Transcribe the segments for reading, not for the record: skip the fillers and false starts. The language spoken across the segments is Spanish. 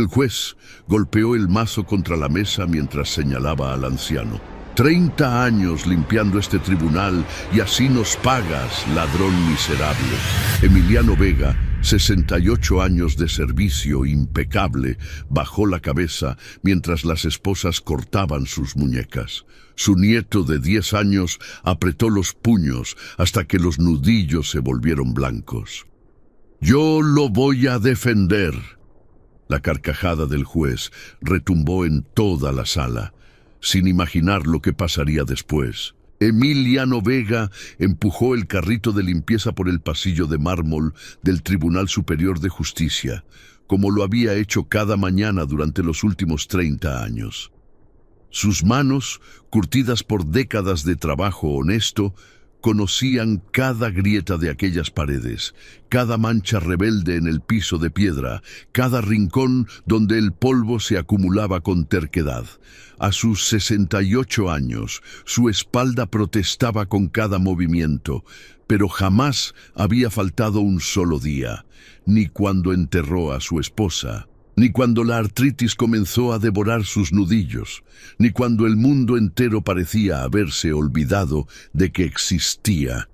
El juez golpeó el mazo contra la mesa mientras señalaba al anciano. 30 años limpiando este tribunal y así nos pagas, ladrón miserable. Emiliano Vega, 68 años de servicio impecable, bajó la cabeza mientras las esposas cortaban sus muñecas. Su nieto de 10 años apretó los puños hasta que los nudillos se volvieron blancos. «Yo lo voy a defender». La carcajada del juez retumbó en toda la sala, sin imaginar lo que pasaría después. Emiliano Vega empujó el carrito de limpieza por el pasillo de mármol del Tribunal Superior de Justicia, como lo había hecho cada mañana durante los últimos 30 años. Sus manos, curtidas por décadas de trabajo honesto, conocían cada grieta de aquellas paredes, cada mancha rebelde en el piso de piedra, cada rincón donde el polvo se acumulaba con terquedad. A sus 68 años, su espalda protestaba con cada movimiento, pero jamás había faltado un solo día, ni cuando enterró a su esposa, ni cuando la artritis comenzó a devorar sus nudillos, ni cuando el mundo entero parecía haberse olvidado de que existía.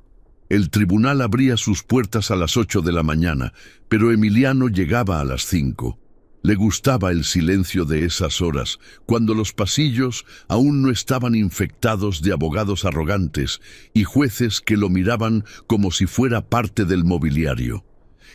El tribunal abría sus puertas a las 8 de la mañana, pero Emiliano llegaba a las 5. Le gustaba el silencio de esas horas, cuando los pasillos aún no estaban infectados de abogados arrogantes y jueces que lo miraban como si fuera parte del mobiliario.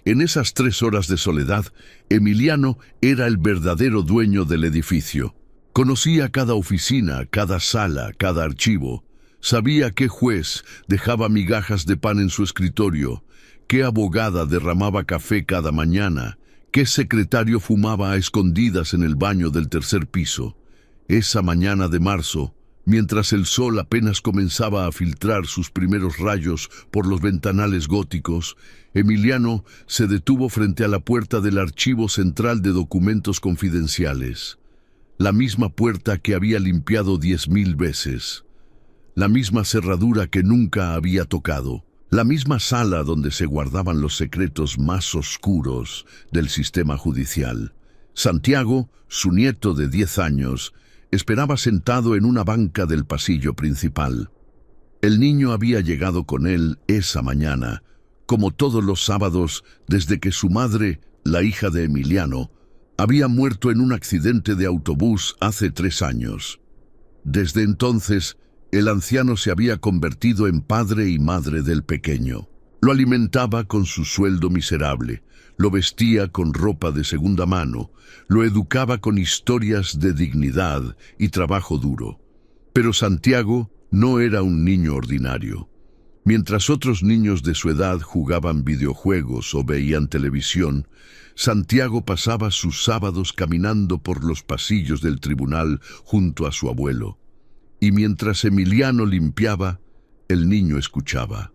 En esas 3 horas de soledad, Emiliano era el verdadero dueño del edificio. Conocía cada oficina, cada sala, cada archivo. Sabía qué juez dejaba migajas de pan en su escritorio, qué abogada derramaba café cada mañana, qué secretario fumaba a escondidas en el baño del 3er piso. Esa mañana de marzo, mientras el sol apenas comenzaba a filtrar sus primeros rayos por los ventanales góticos, Emiliano se detuvo frente a la puerta del Archivo Central de Documentos Confidenciales. La misma puerta que había limpiado 10.000 veces. La misma cerradura que nunca había tocado. La misma sala donde se guardaban los secretos más oscuros del sistema judicial. Santiago, su nieto de 10 años, esperaba sentado en una banca del pasillo principal. El niño había llegado con él esa mañana, como todos los sábados desde que su madre, la hija de Emiliano, había muerto en un accidente de autobús hace 3 años. Desde entonces, el anciano se había convertido en padre y madre del pequeño. Lo alimentaba con su sueldo miserable, lo vestía con ropa de segunda mano, lo educaba con historias de dignidad y trabajo duro. Pero Santiago no era un niño ordinario. Mientras otros niños de su edad jugaban videojuegos o veían televisión, Santiago pasaba sus sábados caminando por los pasillos del tribunal junto a su abuelo. Y mientras Emiliano limpiaba, el niño escuchaba.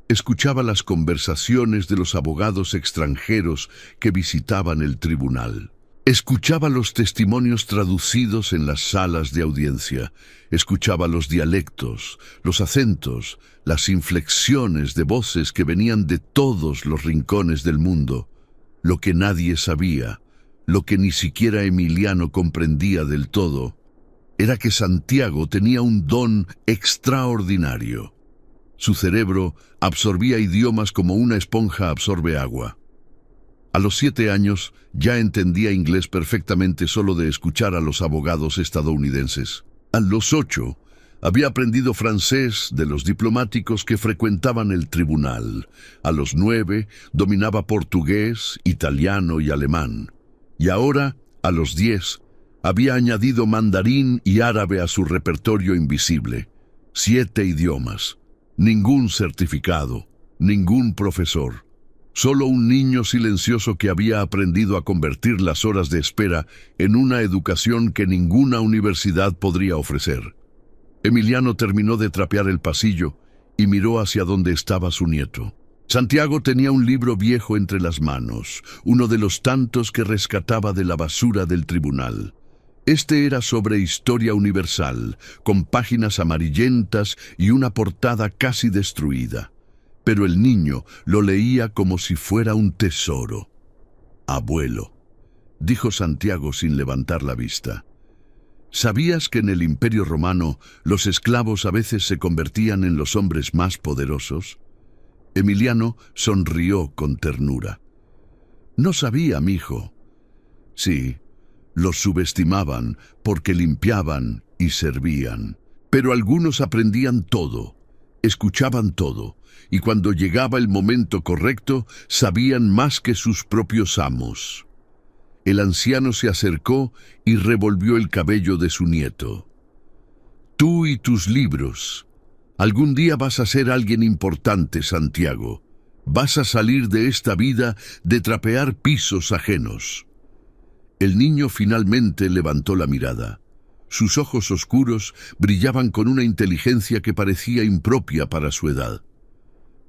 Escuchaba las conversaciones de los abogados extranjeros que visitaban el tribunal. Escuchaba los testimonios traducidos en las salas de audiencia. Escuchaba los dialectos, los acentos, las inflexiones de voces que venían de todos los rincones del mundo. Lo que nadie sabía, lo que ni siquiera Emiliano comprendía del todo, era que Santiago tenía un don extraordinario. Su cerebro absorbía idiomas como una esponja absorbe agua. A los 7 años ya entendía inglés perfectamente solo de escuchar a los abogados estadounidenses. A los 8 había aprendido francés de los diplomáticos que frecuentaban el tribunal. A los 9 dominaba portugués, italiano y alemán. Y ahora, a los 10, había añadido mandarín y árabe a su repertorio invisible. 7 idiomas. Ningún certificado, ningún profesor. Solo un niño silencioso que había aprendido a convertir las horas de espera en una educación que ninguna universidad podría ofrecer. Emiliano terminó de trapear el pasillo y miró hacia donde estaba su nieto. Santiago tenía un libro viejo entre las manos, uno de los tantos que rescataba de la basura del tribunal. Este era sobre historia universal, con páginas amarillentas y una portada casi destruida. Pero el niño lo leía como si fuera un tesoro. Abuelo. dijo Santiago sin levantar la vista. ¿Sabías que en el Imperio Romano los esclavos a veces se convertían en los hombres más poderosos? Emiliano sonrió con ternura. No sabía, mijo. Sí, los subestimaban porque limpiaban y servían. Pero algunos aprendían todo, escuchaban todo, y cuando llegaba el momento correcto, sabían más que sus propios amos. El anciano se acercó y revolvió el cabello de su nieto. Tú y tus libros. Algún día vas a ser alguien importante, Santiago. Vas a salir de esta vida de trapear pisos ajenos. El niño finalmente levantó la mirada. Sus ojos oscuros brillaban con una inteligencia que parecía impropia para su edad.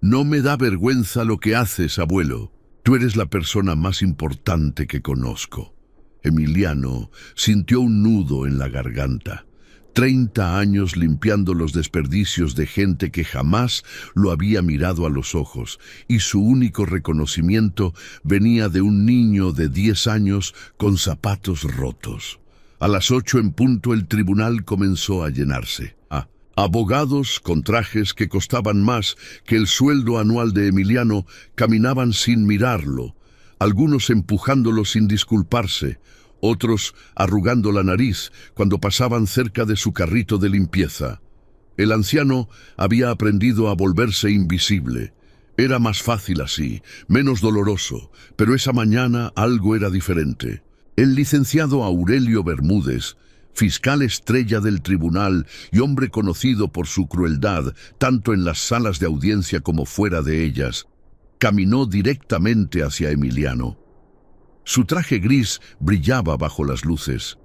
No me da vergüenza lo que haces, abuelo. Tú eres la persona más importante que conozco. Emiliano sintió un nudo en la garganta. 30 años limpiando los desperdicios de gente que jamás lo había mirado a los ojos, y su único reconocimiento venía de un niño de 10 años con zapatos rotos. A las 8 en punto el tribunal comenzó a llenarse. Abogados con trajes que costaban más que el sueldo anual de Emiliano caminaban sin mirarlo, algunos empujándolo sin disculparse, otros arrugando la nariz cuando pasaban cerca de su carrito de limpieza. El anciano había aprendido a volverse invisible. Era más fácil así, menos doloroso, pero esa mañana algo era diferente. El licenciado Aurelio Bermúdez, fiscal estrella del tribunal y hombre conocido por su crueldad, tanto en las salas de audiencia como fuera de ellas, caminó directamente hacia Emiliano. Su traje gris brillaba bajo las luces.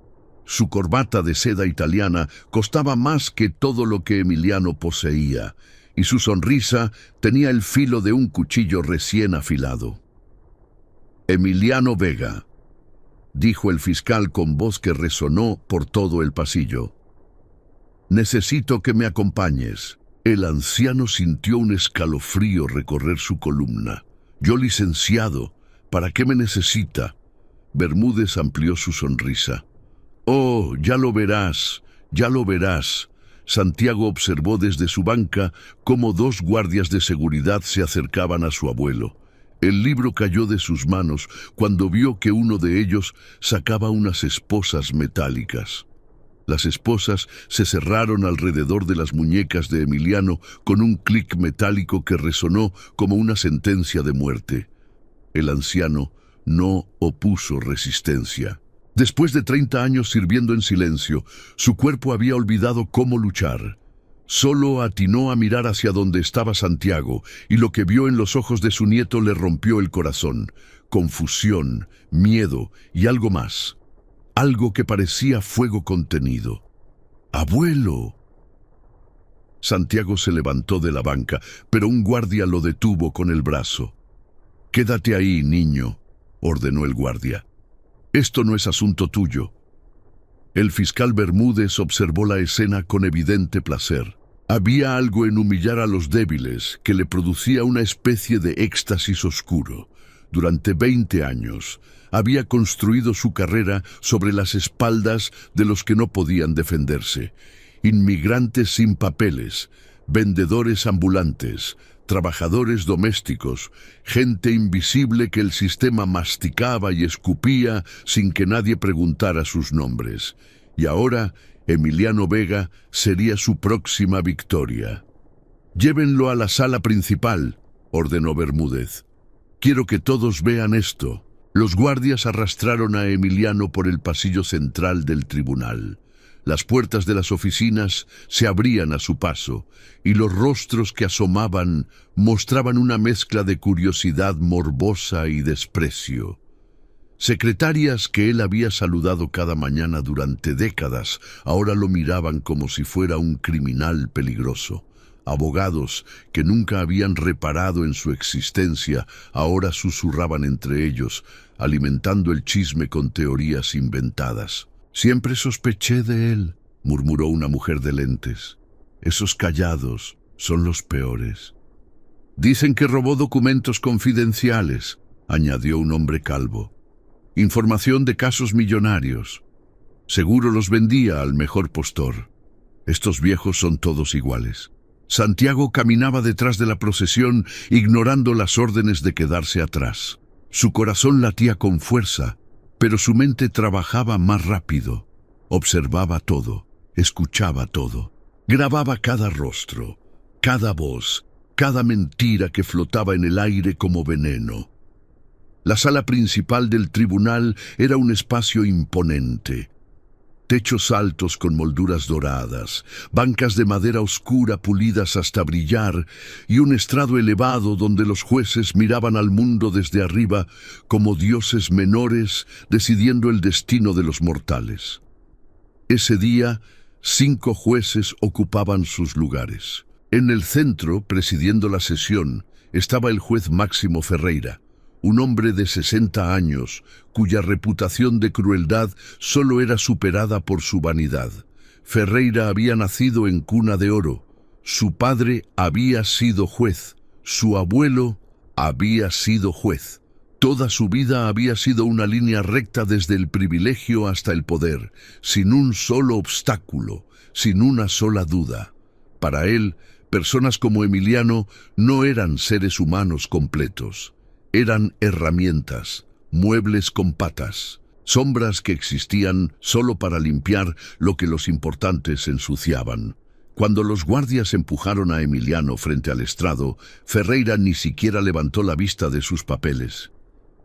Su corbata de seda italiana costaba más que todo lo que Emiliano poseía, y su sonrisa tenía el filo de un cuchillo recién afilado. Emiliano Vega, dijo el fiscal con voz que resonó por todo el pasillo. Necesito que me acompañes. El anciano sintió un escalofrío recorrer su columna. Yo, licenciado, ¿para qué me necesita? Bermúdez amplió su sonrisa. Oh, ya lo verás, ya lo verás. Santiago observó desde su banca cómo 2 guardias de seguridad se acercaban a su abuelo. El libro cayó de sus manos cuando vio que uno de ellos sacaba unas esposas metálicas. Las esposas se cerraron alrededor de las muñecas de Emiliano con un clic metálico que resonó como una sentencia de muerte. El anciano no opuso resistencia. Después de 30 años sirviendo en silencio, su cuerpo había olvidado cómo luchar. Solo atinó a mirar hacia donde estaba Santiago, y lo que vio en los ojos de su nieto le rompió el corazón. Confusión, miedo y algo más. Algo que parecía fuego contenido. ¡Abuelo! Santiago se levantó de la banca, pero un guardia lo detuvo con el brazo. «Quédate ahí, niño», ordenó el guardia. «Esto no es asunto tuyo». El fiscal Bermúdez observó la escena con evidente placer. Había algo en humillar a los débiles que le producía una especie de éxtasis oscuro. Durante 20 años había construido su carrera sobre las espaldas de los que no podían defenderse. Inmigrantes sin papeles, vendedores ambulantes, trabajadores domésticos, gente invisible que el sistema masticaba y escupía sin que nadie preguntara sus nombres. Y ahora, Emiliano Vega sería su próxima victoria. «Llévenlo a la sala principal», ordenó Bermúdez. «Quiero que todos vean esto». Los guardias arrastraron a Emiliano por el pasillo central del tribunal. Las puertas de las oficinas se abrían a su paso, y los rostros que asomaban mostraban una mezcla de curiosidad morbosa y desprecio. Secretarias que él había saludado cada mañana durante décadas, ahora lo miraban como si fuera un criminal peligroso. Abogados que nunca habían reparado en su existencia, ahora susurraban entre ellos, alimentando el chisme con teorías inventadas. «Siempre sospeché de él», murmuró una mujer de lentes. «Esos callados son los peores». «Dicen que robó documentos confidenciales», añadió un hombre calvo. Información de casos millonarios. Seguro los vendía al mejor postor. Estos viejos son todos iguales. Santiago caminaba detrás de la procesión, ignorando las órdenes de quedarse atrás. Su corazón latía con fuerza, pero su mente trabajaba más rápido. Observaba todo, escuchaba todo. Grababa cada rostro, cada voz, cada mentira que flotaba en el aire como veneno. La sala principal del tribunal era un espacio imponente. Techos altos con molduras doradas, bancas de madera oscura pulidas hasta brillar y un estrado elevado donde los jueces miraban al mundo desde arriba como dioses menores decidiendo el destino de los mortales. Ese día, 5 jueces ocupaban sus lugares. En el centro, presidiendo la sesión, estaba el juez Máximo Ferreira, un hombre de 60 años, cuya reputación de crueldad solo era superada por su vanidad. Ferreira había nacido en cuna de oro. Su padre había sido juez. Su abuelo había sido juez. Toda su vida había sido una línea recta desde el privilegio hasta el poder, sin un solo obstáculo, sin una sola duda. Para él, personas como Emiliano no eran seres humanos completos. Eran herramientas, muebles con patas, sombras que existían solo para limpiar lo que los importantes ensuciaban. Cuando los guardias empujaron a Emiliano frente al estrado, Ferreira ni siquiera levantó la vista de sus papeles.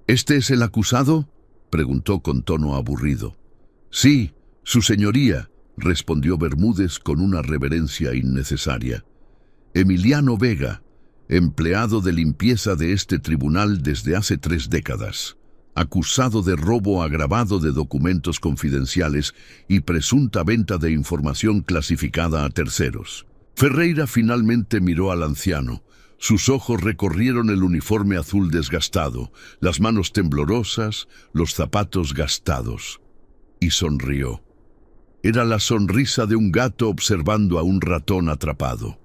¿Este es el acusado?, preguntó con tono aburrido. Sí, su señoría, respondió Bermúdez con una reverencia innecesaria. Emiliano Vega, empleado de limpieza de este tribunal desde hace 3 décadas, acusado de robo agravado de documentos confidenciales y presunta venta de información clasificada a terceros. Ferreira finalmente miró al anciano. Sus ojos recorrieron el uniforme azul desgastado, las manos temblorosas, los zapatos gastados, y sonrió. Era la sonrisa de un gato observando a un ratón atrapado.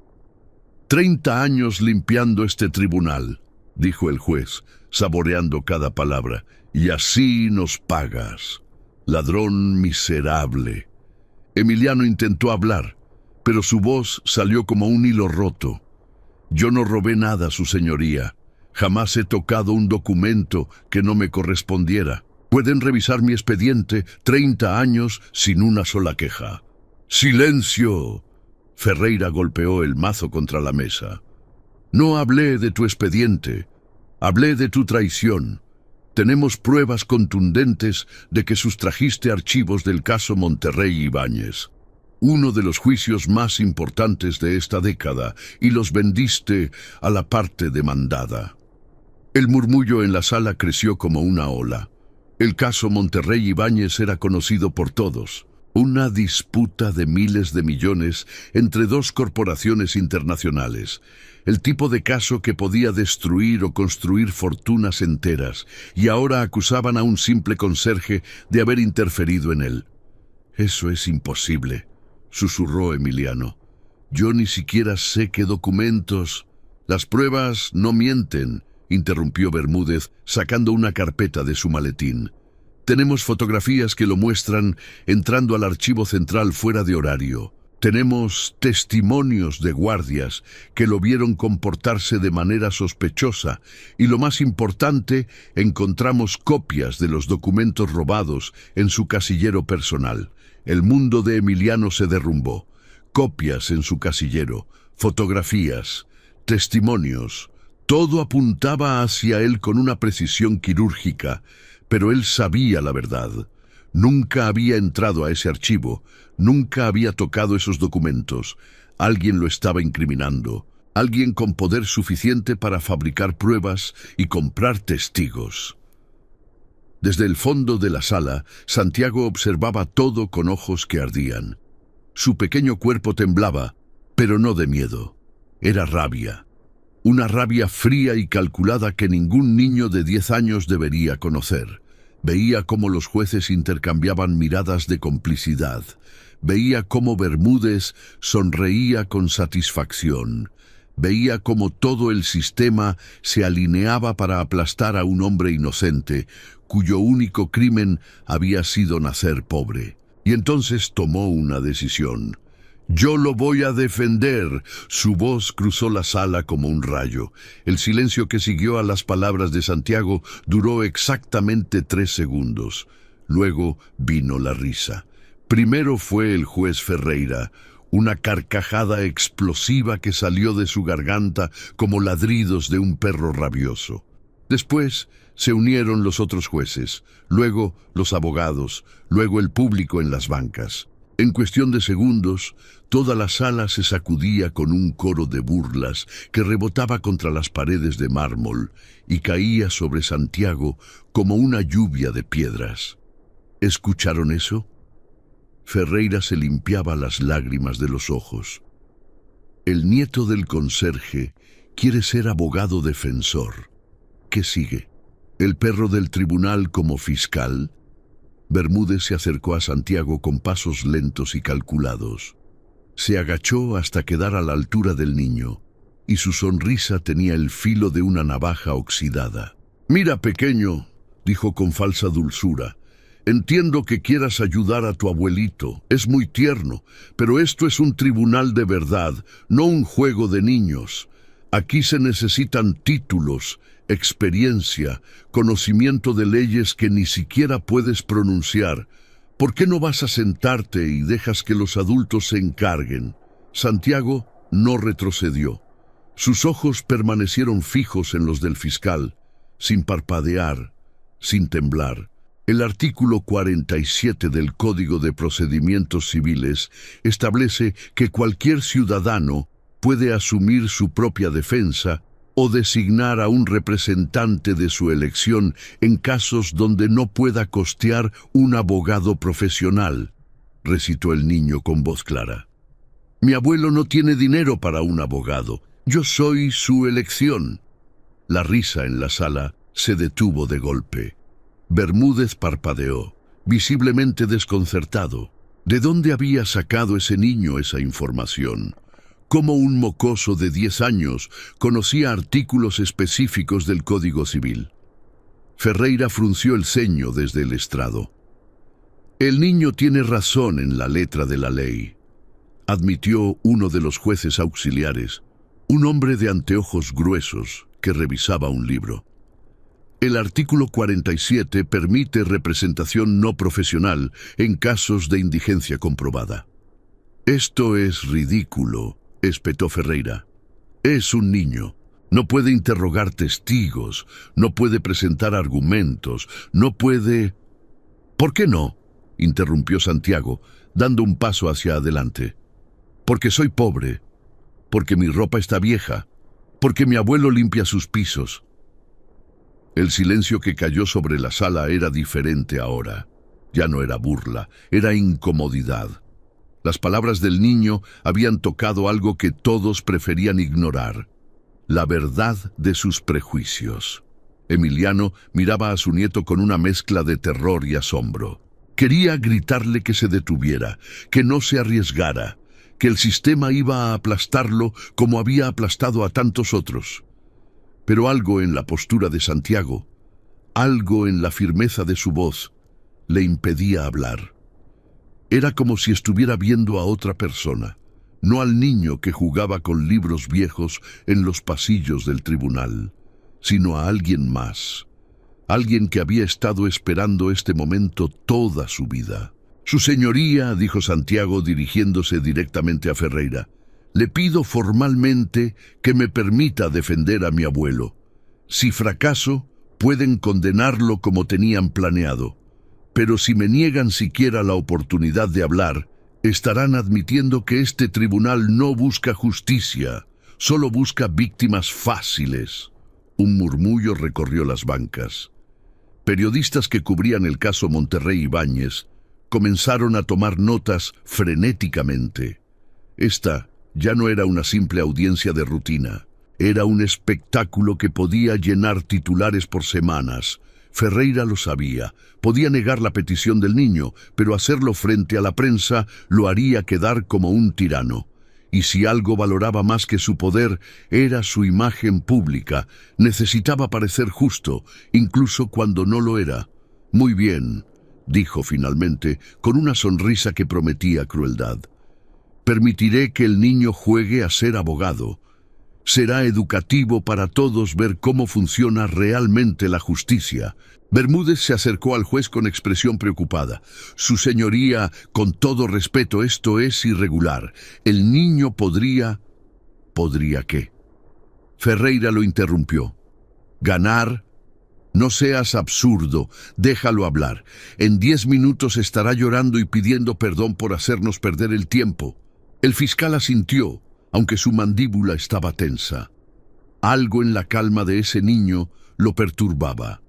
30 años limpiando este tribunal, dijo el juez, saboreando cada palabra, y así nos pagas, ladrón miserable. Emiliano intentó hablar, pero su voz salió como un hilo roto. Yo no robé nada, su señoría. Jamás he tocado un documento que no me correspondiera. Pueden revisar mi expediente, 30 años sin una sola queja. ¡Silencio! Ferreira golpeó el mazo contra la mesa. No hablé de tu expediente, hablé de tu traición. Tenemos pruebas contundentes de que sustrajiste archivos del caso Monterrey Ibáñez, uno de los juicios más importantes de esta década, y los vendiste a la parte demandada. El murmullo en la sala creció como una ola. El caso Monterrey Ibáñez era conocido por todos. Una disputa de miles de millones entre 2 corporaciones internacionales. El tipo de caso que podía destruir o construir fortunas enteras, y ahora acusaban a un simple conserje de haber interferido en él. Eso es imposible, susurró Emiliano. Yo ni siquiera sé qué documentos. Las pruebas no mienten, interrumpió Bermúdez, sacando una carpeta de su maletín. Tenemos fotografías que lo muestran entrando al archivo central fuera de horario. Tenemos testimonios de guardias que lo vieron comportarse de manera sospechosa y, lo más importante, encontramos copias de los documentos robados en su casillero personal. El mundo de Emiliano se derrumbó. Copias en su casillero, fotografías, testimonios. Todo apuntaba hacia él con una precisión quirúrgica. Pero él sabía la verdad. Nunca había entrado a ese archivo, nunca había tocado esos documentos. Alguien lo estaba incriminando, alguien con poder suficiente para fabricar pruebas y comprar testigos. Desde el fondo de la sala, Santiago observaba todo con ojos que ardían. Su pequeño cuerpo temblaba, pero no de miedo. Era rabia. Una rabia fría y calculada que ningún niño de 10 años debería conocer. Veía cómo los jueces intercambiaban miradas de complicidad. Veía cómo Bermúdez sonreía con satisfacción. Veía cómo todo el sistema se alineaba para aplastar a un hombre inocente, cuyo único crimen había sido nacer pobre. Y entonces tomó una decisión. «Yo lo voy a defender». Su voz cruzó la sala como un rayo. El silencio que siguió a las palabras de Santiago duró exactamente 3 segundos. Luego vino la risa. Primero fue el juez Ferreira, una carcajada explosiva que salió de su garganta como ladridos de un perro rabioso. Después se unieron los otros jueces, luego los abogados, luego el público en las bancas. En cuestión de segundos, toda la sala se sacudía con un coro de burlas que rebotaba contra las paredes de mármol y caía sobre Santiago como una lluvia de piedras. ¿Escucharon eso? Ferreira se limpiaba las lágrimas de los ojos. El nieto del conserje quiere ser abogado defensor. ¿Qué sigue? ¿El perro del tribunal como fiscal? Bermúdez se acercó a Santiago con pasos lentos y calculados. Se agachó hasta quedar a la altura del niño, y su sonrisa tenía el filo de una navaja oxidada. «Mira, pequeño», dijo con falsa dulzura, «entiendo que quieras ayudar a tu abuelito, es muy tierno, pero esto es un tribunal de verdad, no un juego de niños. Aquí se necesitan títulos, experiencia, conocimiento de leyes que ni siquiera puedes pronunciar. ¿Por qué no vas a sentarte y dejas que los adultos se encarguen?» Santiago no retrocedió. Sus ojos permanecieron fijos en los del fiscal, sin parpadear, sin temblar. El artículo 47 del Código de Procedimientos Civiles establece que cualquier ciudadano puede asumir su propia defensa o designar a un representante de su elección en casos donde no pueda costear un abogado profesional, recitó el niño con voz clara. «Mi abuelo no tiene dinero para un abogado. Yo soy su elección». La risa en la sala se detuvo de golpe. Bermúdez parpadeó, visiblemente desconcertado. ¿De dónde había sacado ese niño esa información? ¿Cómo un mocoso de 10 años conocía artículos específicos del Código Civil? Ferreira frunció el ceño desde el estrado. «El niño tiene razón en la letra de la ley», admitió uno de los jueces auxiliares, un hombre de anteojos gruesos que revisaba un libro. El artículo 47 permite representación no profesional en casos de indigencia comprobada. «Esto es ridículo», espetó Ferreira. «Es un niño. No puede interrogar testigos, no puede presentar argumentos, no puede...» «¿Por qué no?», interrumpió Santiago, dando un paso hacia adelante. «Porque soy pobre, porque mi ropa está vieja, porque mi abuelo limpia sus pisos». El silencio que cayó sobre la sala era diferente ahora. Ya no era burla, era incomodidad. Las palabras del niño habían tocado algo que todos preferían ignorar: la verdad de sus prejuicios. Emiliano miraba a su nieto con una mezcla de terror y asombro. Quería gritarle que se detuviera, que no se arriesgara, que el sistema iba a aplastarlo como había aplastado a tantos otros. Pero algo en la postura de Santiago, algo en la firmeza de su voz, le impedía hablar. Era como si estuviera viendo a otra persona, no al niño que jugaba con libros viejos en los pasillos del tribunal, sino a alguien más, alguien que había estado esperando este momento toda su vida. «Su señoría», dijo Santiago dirigiéndose directamente a Ferreira, «le pido formalmente que me permita defender a mi abuelo. Si fracaso, pueden condenarlo como tenían planeado. Pero si me niegan siquiera la oportunidad de hablar, estarán admitiendo que este tribunal no busca justicia, solo busca víctimas fáciles». Un murmullo recorrió las bancas. Periodistas que cubrían el caso Monterrey Ibáñez comenzaron a tomar notas frenéticamente. Esta ya no era una simple audiencia de rutina. Era un espectáculo que podía llenar titulares por semanas. Ferreira lo sabía. Podía negar la petición del niño, pero hacerlo frente a la prensa lo haría quedar como un tirano. y si algo valoraba más que su poder, era su imagen pública. Necesitaba parecer justo, incluso cuando no lo era. «Muy bien», dijo finalmente, con una sonrisa que prometía crueldad. «Permitiré que el niño juegue a ser abogado. Será educativo para todos ver cómo funciona realmente la justicia». Bermúdez se acercó al juez con expresión preocupada. «Su señoría, con todo respeto, esto es irregular. El niño podría...» ¿Podría qué? Ferreira lo interrumpió. «¿Ganar? No seas absurdo, déjalo hablar. En 10 minutos estará llorando y pidiendo perdón por hacernos perder el tiempo». El fiscal asintió, aunque su mandíbula estaba tensa. Algo en la calma de ese niño lo perturbaba.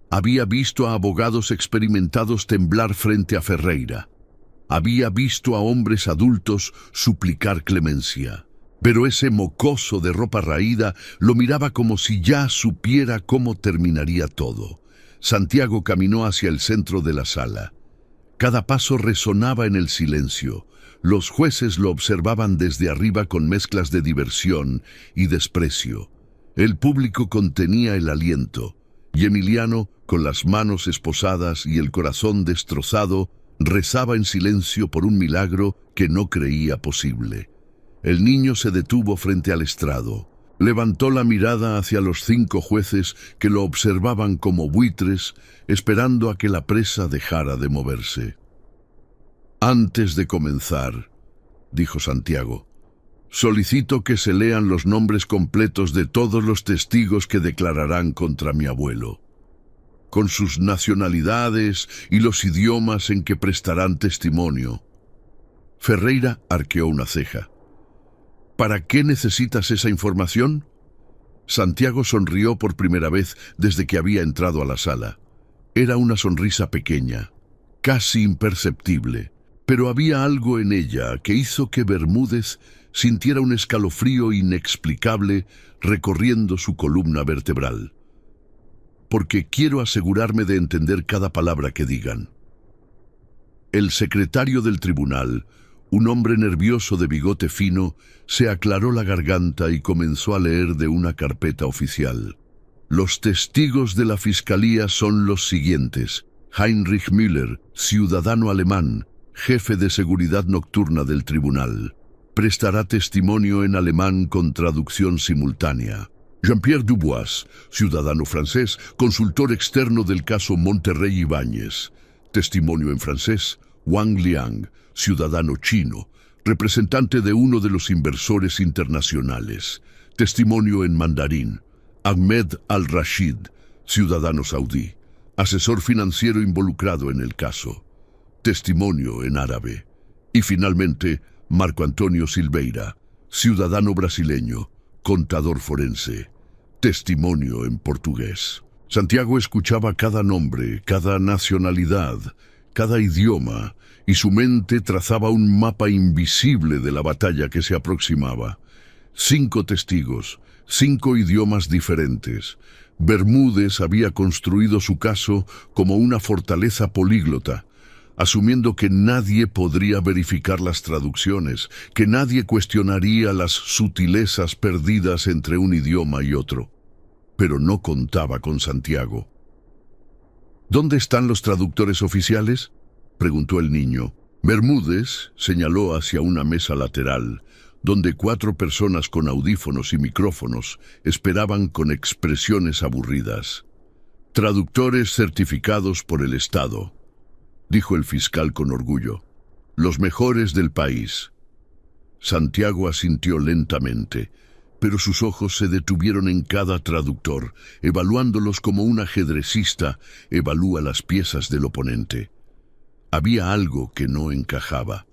Había visto a abogados experimentados temblar frente a Ferreira. Había visto a hombres adultos suplicar clemencia. Pero ese mocoso de ropa raída lo miraba como si ya supiera cómo terminaría todo. Santiago caminó hacia el centro de la sala. Cada paso resonaba en el silencio. Los jueces lo observaban desde arriba con mezclas de diversión y desprecio. El público contenía el aliento, y Emiliano, con las manos esposadas y el corazón destrozado, rezaba en silencio por un milagro que no creía posible. El niño se detuvo frente al estrado. Levantó la mirada hacia los 5 jueces que lo observaban como buitres, esperando a que la presa dejara de moverse. «Antes de comenzar», dijo Santiago, «solicito que se lean los nombres completos de todos los testigos que declararán contra mi abuelo, con sus nacionalidades y los idiomas en que prestarán testimonio». Ferreira arqueó una ceja. «¿Para qué necesitas esa información?». Santiago sonrió por primera vez desde que había entrado a la sala. Era una sonrisa pequeña, casi imperceptible, pero había algo en ella que hizo que Bermúdez sintiera un escalofrío inexplicable recorriendo su columna vertebral. «Porque quiero asegurarme de entender cada palabra que digan». El secretario del tribunal, un hombre nervioso de bigote fino, se aclaró la garganta y comenzó a leer de una carpeta oficial. «Los testigos de la fiscalía son los siguientes: Heinrich Müller, ciudadano alemán, jefe de seguridad nocturna del tribunal. Prestará testimonio en alemán con traducción simultánea. Jean-Pierre Dubois, ciudadano francés, consultor externo del caso Monterrey Ibáñez. Testimonio en francés. Wang Liang, ciudadano chino, representante de uno de los inversores internacionales. Testimonio en mandarín. Ahmed Al-Rashid, ciudadano saudí, asesor financiero involucrado en el caso. Testimonio en árabe. Y finalmente, Marco Antonio Silveira, ciudadano brasileño, contador forense. Testimonio en portugués». Santiago escuchaba cada nombre, cada nacionalidad, cada idioma, y su mente trazaba un mapa invisible de la batalla que se aproximaba. 5 testigos, 5 idiomas diferentes. Bermúdez había construido su caso como una fortaleza políglota, asumiendo que nadie podría verificar las traducciones, que nadie cuestionaría las sutilezas perdidas entre un idioma y otro. Pero no contaba con Santiago. «¿Dónde están los traductores oficiales?», preguntó el niño. Bermúdez señaló hacia una mesa lateral, donde 4 personas con audífonos y micrófonos esperaban con expresiones aburridas. «Traductores certificados por el Estado», dijo el fiscal con orgullo. «Los mejores del país». Santiago asintió lentamente, pero sus ojos se detuvieron en cada traductor, evaluándolos como un ajedrecista evalúa las piezas del oponente. Había algo que no encajaba.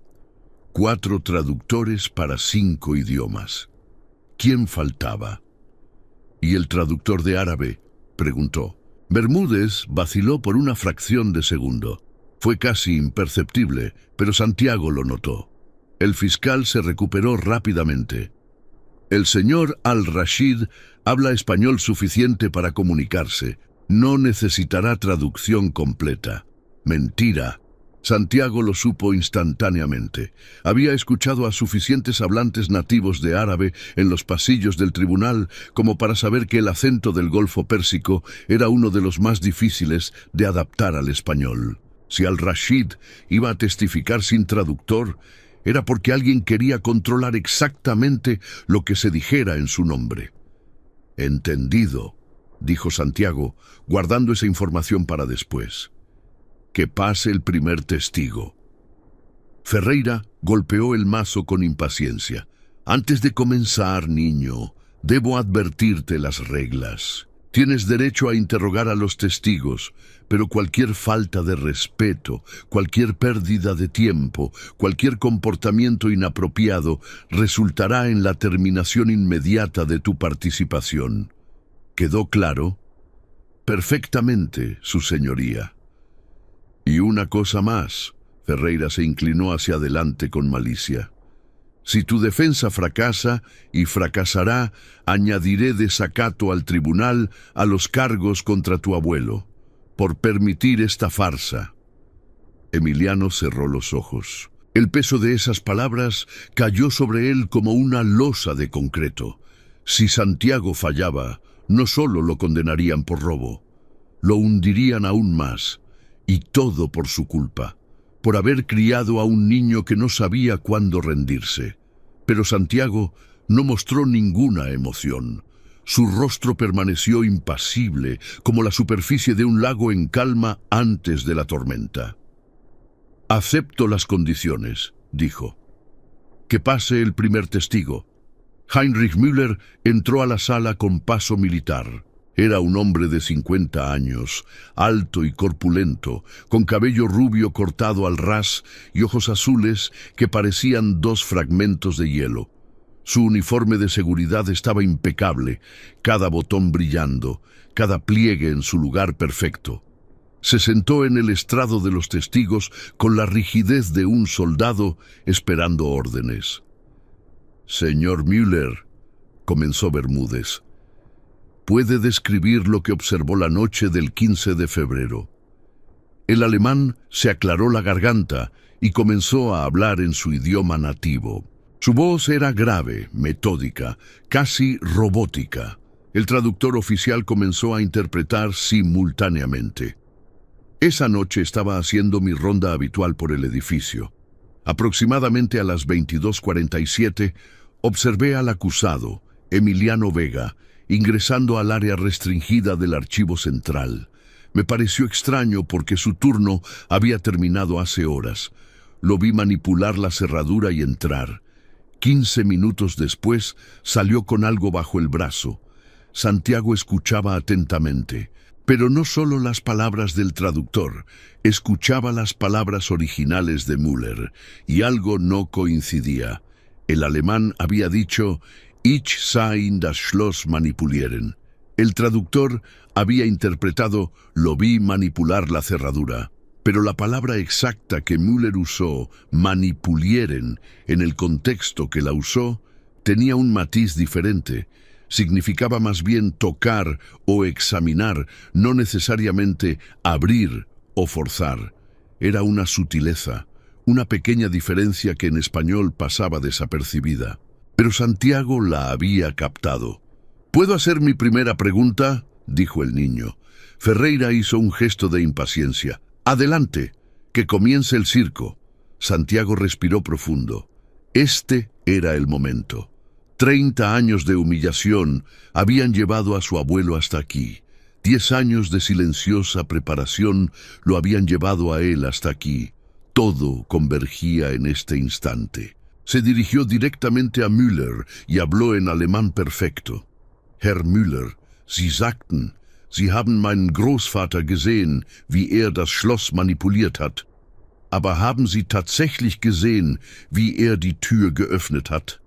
4 traductores para 5 idiomas. ¿Quién faltaba? «¿Y el traductor de árabe?», preguntó. Bermúdez vaciló por una fracción de segundo. Fue casi imperceptible, pero Santiago lo notó. El fiscal se recuperó rápidamente. «El señor Al-Rashid habla español suficiente para comunicarse. No necesitará traducción completa». «Mentira», Santiago lo supo instantáneamente. Había escuchado a suficientes hablantes nativos de árabe en los pasillos del tribunal como para saber que el acento del Golfo Pérsico era uno de los más difíciles de adaptar al español. Si Al-Rashid iba a testificar sin traductor, era porque alguien quería controlar exactamente lo que se dijera en su nombre. «Entendido», dijo Santiago, guardando esa información para después. «Que pase el primer testigo». Ferreira golpeó el mazo con impaciencia. «Antes de comenzar, niño, debo advertirte las reglas. Tienes derecho a interrogar a los testigos, pero cualquier falta de respeto, cualquier pérdida de tiempo, cualquier comportamiento inapropiado resultará en la terminación inmediata de tu participación. ¿Quedó claro?» «Perfectamente, su señoría». «Y una cosa más», Ferreira se inclinó hacia adelante con malicia. «Si tu defensa fracasa, y fracasará, añadiré desacato al tribunal a los cargos contra tu abuelo, por permitir esta farsa». Emiliano cerró los ojos. El peso de esas palabras cayó sobre él como una losa de concreto. Si Santiago fallaba, no solo lo condenarían por robo, lo hundirían aún más, y todo por su culpa, por haber criado a un niño que no sabía cuándo rendirse. Pero Santiago no mostró ninguna emoción. Su rostro permaneció impasible, como la superficie de un lago en calma antes de la tormenta. «Acepto las condiciones», dijo. «Que pase el primer testigo». Heinrich Müller entró a la sala con paso militar. Era un hombre de 50 años, alto y corpulento, con cabello rubio cortado al ras y ojos azules que parecían dos fragmentos de hielo. Su uniforme de seguridad estaba impecable, cada botón brillando, cada pliegue en su lugar perfecto. Se sentó en el estrado de los testigos con la rigidez de un soldado esperando órdenes. «Señor Müller», comenzó Bermúdez, «puede describir lo que observó la noche del 15 de febrero». El alemán se aclaró la garganta y comenzó a hablar en su idioma nativo. Su voz era grave, metódica, casi robótica. El traductor oficial comenzó a interpretar simultáneamente. «Esa noche estaba haciendo mi ronda habitual por el edificio. Aproximadamente a las 22:47, observé al acusado, Emiliano Vega, ingresando al área restringida del archivo central. Me pareció extraño porque su turno había terminado hace horas. Lo vi manipular la cerradura y entrar. 15 minutos después salió con algo bajo el brazo. Santiago escuchaba atentamente, pero no solo las palabras del traductor, escuchaba las palabras originales de Müller, y algo no coincidía. El alemán había dicho «Ich sah ihn das Schloss manipulieren». El traductor había interpretado «lo vi manipular la cerradura». Pero la palabra exacta que Müller usó, manipulieren, en el contexto que la usó, tenía un matiz diferente. Significaba más bien tocar o examinar, no necesariamente abrir o forzar. Era una sutileza, una pequeña diferencia que en español pasaba desapercibida. Pero Santiago la había captado. «¿Puedo hacer mi primera pregunta?», dijo el niño. Ferreira hizo un gesto de impaciencia. «Adelante, que comience el circo». Santiago respiró profundo. Este era el momento. 30 años de humillación habían llevado a su abuelo hasta aquí. 10 años de silenciosa preparación lo habían llevado a él hasta aquí. Todo convergía en este instante. Se dirigió directamente a Müller y habló en alemán perfecto. «Herr Müller, Sie sagten, Sie haben meinen Großvater gesehen, wie er das Schloss manipuliert hat. Aber haben Sie tatsächlich gesehen, wie er die Tür geöffnet hat?»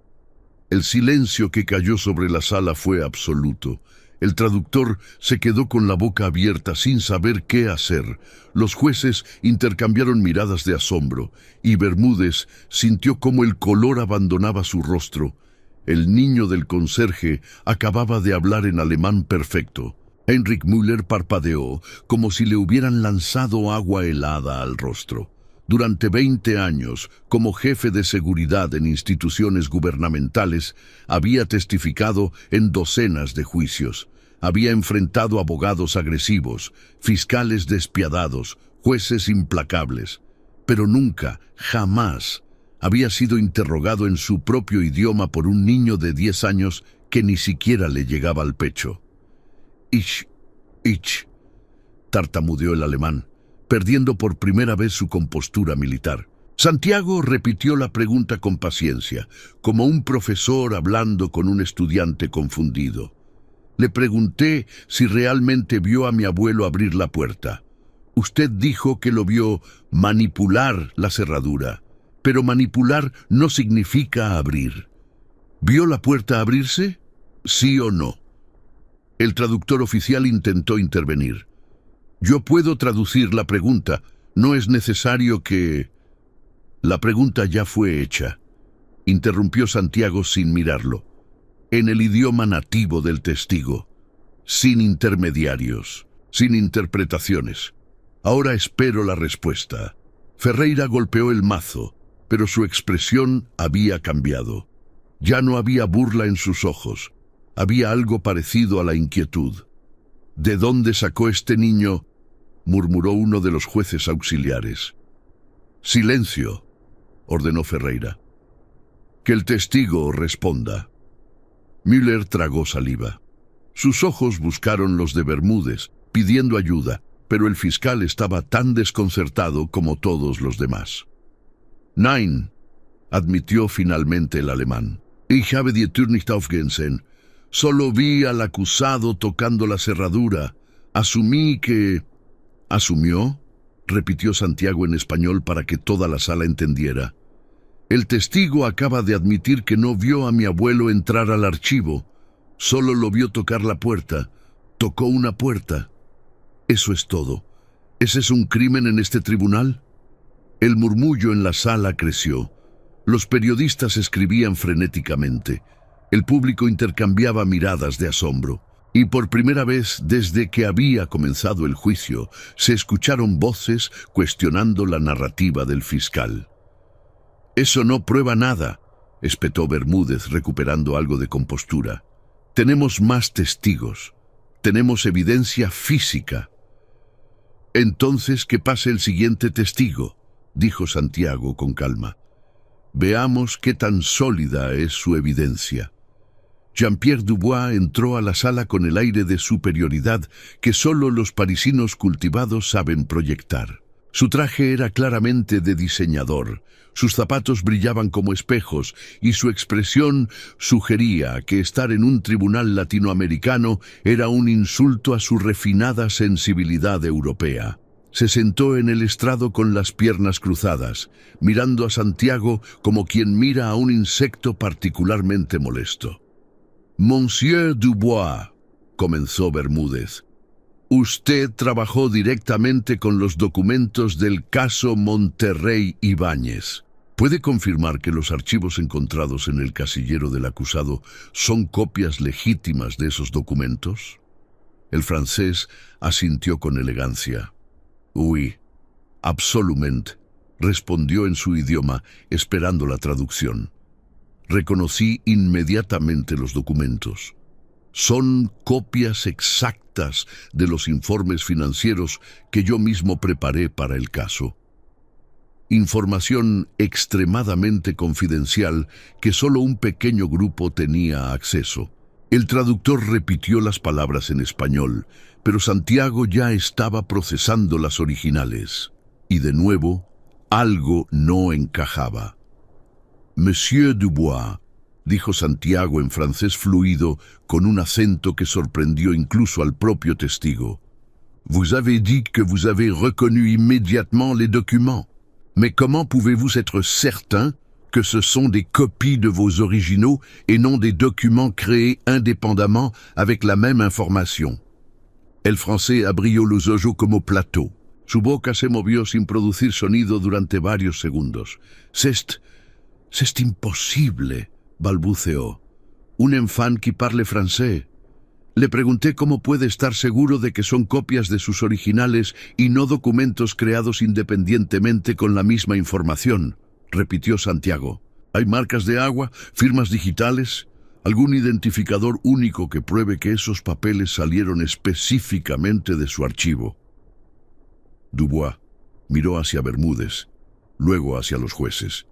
El silencio que cayó sobre la sala fue absoluto. El traductor se quedó con la boca abierta sin saber qué hacer. Los jueces intercambiaron miradas de asombro, y Bermúdez sintió cómo el color abandonaba su rostro. El niño del conserje acababa de hablar en alemán perfecto. Heinrich Müller parpadeó como si le hubieran lanzado agua helada al rostro. Durante 20 años, como jefe de seguridad en instituciones gubernamentales, había testificado en docenas de juicios. Había enfrentado abogados agresivos, fiscales despiadados, jueces implacables. Pero nunca, jamás, había sido interrogado en su propio idioma por un niño de 10 años que ni siquiera le llegaba al pecho. Ich, tartamudeó el alemán, perdiendo por primera vez su compostura militar. Santiago repitió la pregunta con paciencia, como un profesor hablando con un estudiante confundido. Le pregunté si realmente vio a mi abuelo abrir la puerta. Usted dijo que lo vio manipular la cerradura, pero manipular no significa abrir. ¿Vio la puerta abrirse? ¿Sí o no? El traductor oficial intentó intervenir. Yo puedo traducir la pregunta. No es necesario que... La pregunta ya fue hecha, interrumpió Santiago sin mirarlo, en el idioma nativo del testigo, sin intermediarios, sin interpretaciones. Ahora espero la respuesta. Ferreira golpeó el mazo, pero su expresión había cambiado. Ya no había burla en sus ojos, había algo parecido a la inquietud. ¿De dónde sacó este niño?, murmuró uno de los jueces auxiliares. Silencio, ordenó Ferreira. Que el testigo responda. Müller tragó saliva. Sus ojos buscaron los de Bermúdez, pidiendo ayuda, pero el fiscal estaba tan desconcertado como todos los demás. Nein, admitió finalmente el alemán. Ich habe die Tür nicht aufgesehen. Solo vi al acusado tocando la cerradura. Asumí que... ¿Asumió?, repitió Santiago en español para que toda la sala entendiera. El testigo acaba de admitir que no vio a mi abuelo entrar al archivo. Solo lo vio tocar la puerta. Tocó una puerta. Eso es todo. ¿Ese es un crimen en este tribunal? El murmullo en la sala creció. Los periodistas escribían frenéticamente. El público intercambiaba miradas de asombro. Y por primera vez desde que había comenzado el juicio, se escucharon voces cuestionando la narrativa del fiscal. «Eso no prueba nada», espetó Bermúdez, recuperando algo de compostura. «Tenemos más testigos. Tenemos evidencia física». «Entonces que pase el siguiente testigo», dijo Santiago con calma. «Veamos qué tan sólida es su evidencia». Jean-Pierre Dubois entró a la sala con el aire de superioridad que solo los parisinos cultivados saben proyectar. Su traje era claramente de diseñador, sus zapatos brillaban como espejos y su expresión sugería que estar en un tribunal latinoamericano era un insulto a su refinada sensibilidad europea. Se sentó en el estrado con las piernas cruzadas, mirando a Santiago como quien mira a un insecto particularmente molesto. «Monsieur Dubois», comenzó Bermúdez, «usted trabajó directamente con los documentos del caso Monterrey Ibáñez. ¿Puede confirmar que los archivos encontrados en el casillero del acusado son copias legítimas de esos documentos?» El francés asintió con elegancia. «Oui, absolument», respondió en su idioma, esperando la traducción. Reconocí inmediatamente los documentos. Son copias exactas de los informes financieros que yo mismo preparé para el caso. Información extremadamente confidencial que solo un pequeño grupo tenía acceso. El traductor repitió las palabras en español, pero Santiago ya estaba procesando las originales. Y de nuevo, algo no encajaba. «Monsieur Dubois», dijo Santiago en francés fluido, con un acento que sorprendió incluso al propio testigo. «Vous avez dit que vous avez reconnu immédiatement les documents. Mais comment pouvez-vous être certain que ce sont des copies de vos originaux et non des documents créés indépendamment avec la même information?» El francés abrió los ojos como plateau. Su boca se movió sin producir sonido durante varios segundos. «C'est imposible», balbuceó. «Un enfant qui parle français». Le pregunté cómo puede estar seguro de que son copias de sus originales y no documentos creados independientemente con la misma información, repitió Santiago. ¿Hay marcas de agua, firmas digitales, algún identificador único que pruebe que esos papeles salieron específicamente de su archivo? Dubois miró hacia Bermúdez, luego hacia los jueces,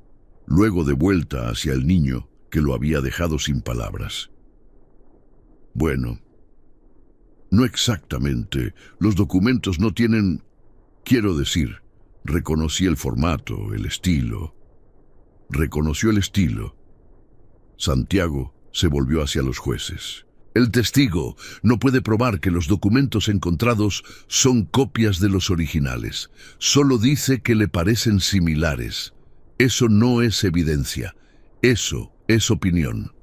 luego de vuelta hacia el niño que lo había dejado sin palabras. Bueno, no exactamente. Los documentos no tienen... Quiero decir, reconocí el formato, el estilo. Reconoció el estilo. Santiago se volvió hacia los jueces. El testigo no puede probar que los documentos encontrados son copias de los originales. Solo dice que le parecen similares. Eso no es evidencia. Eso es opinión.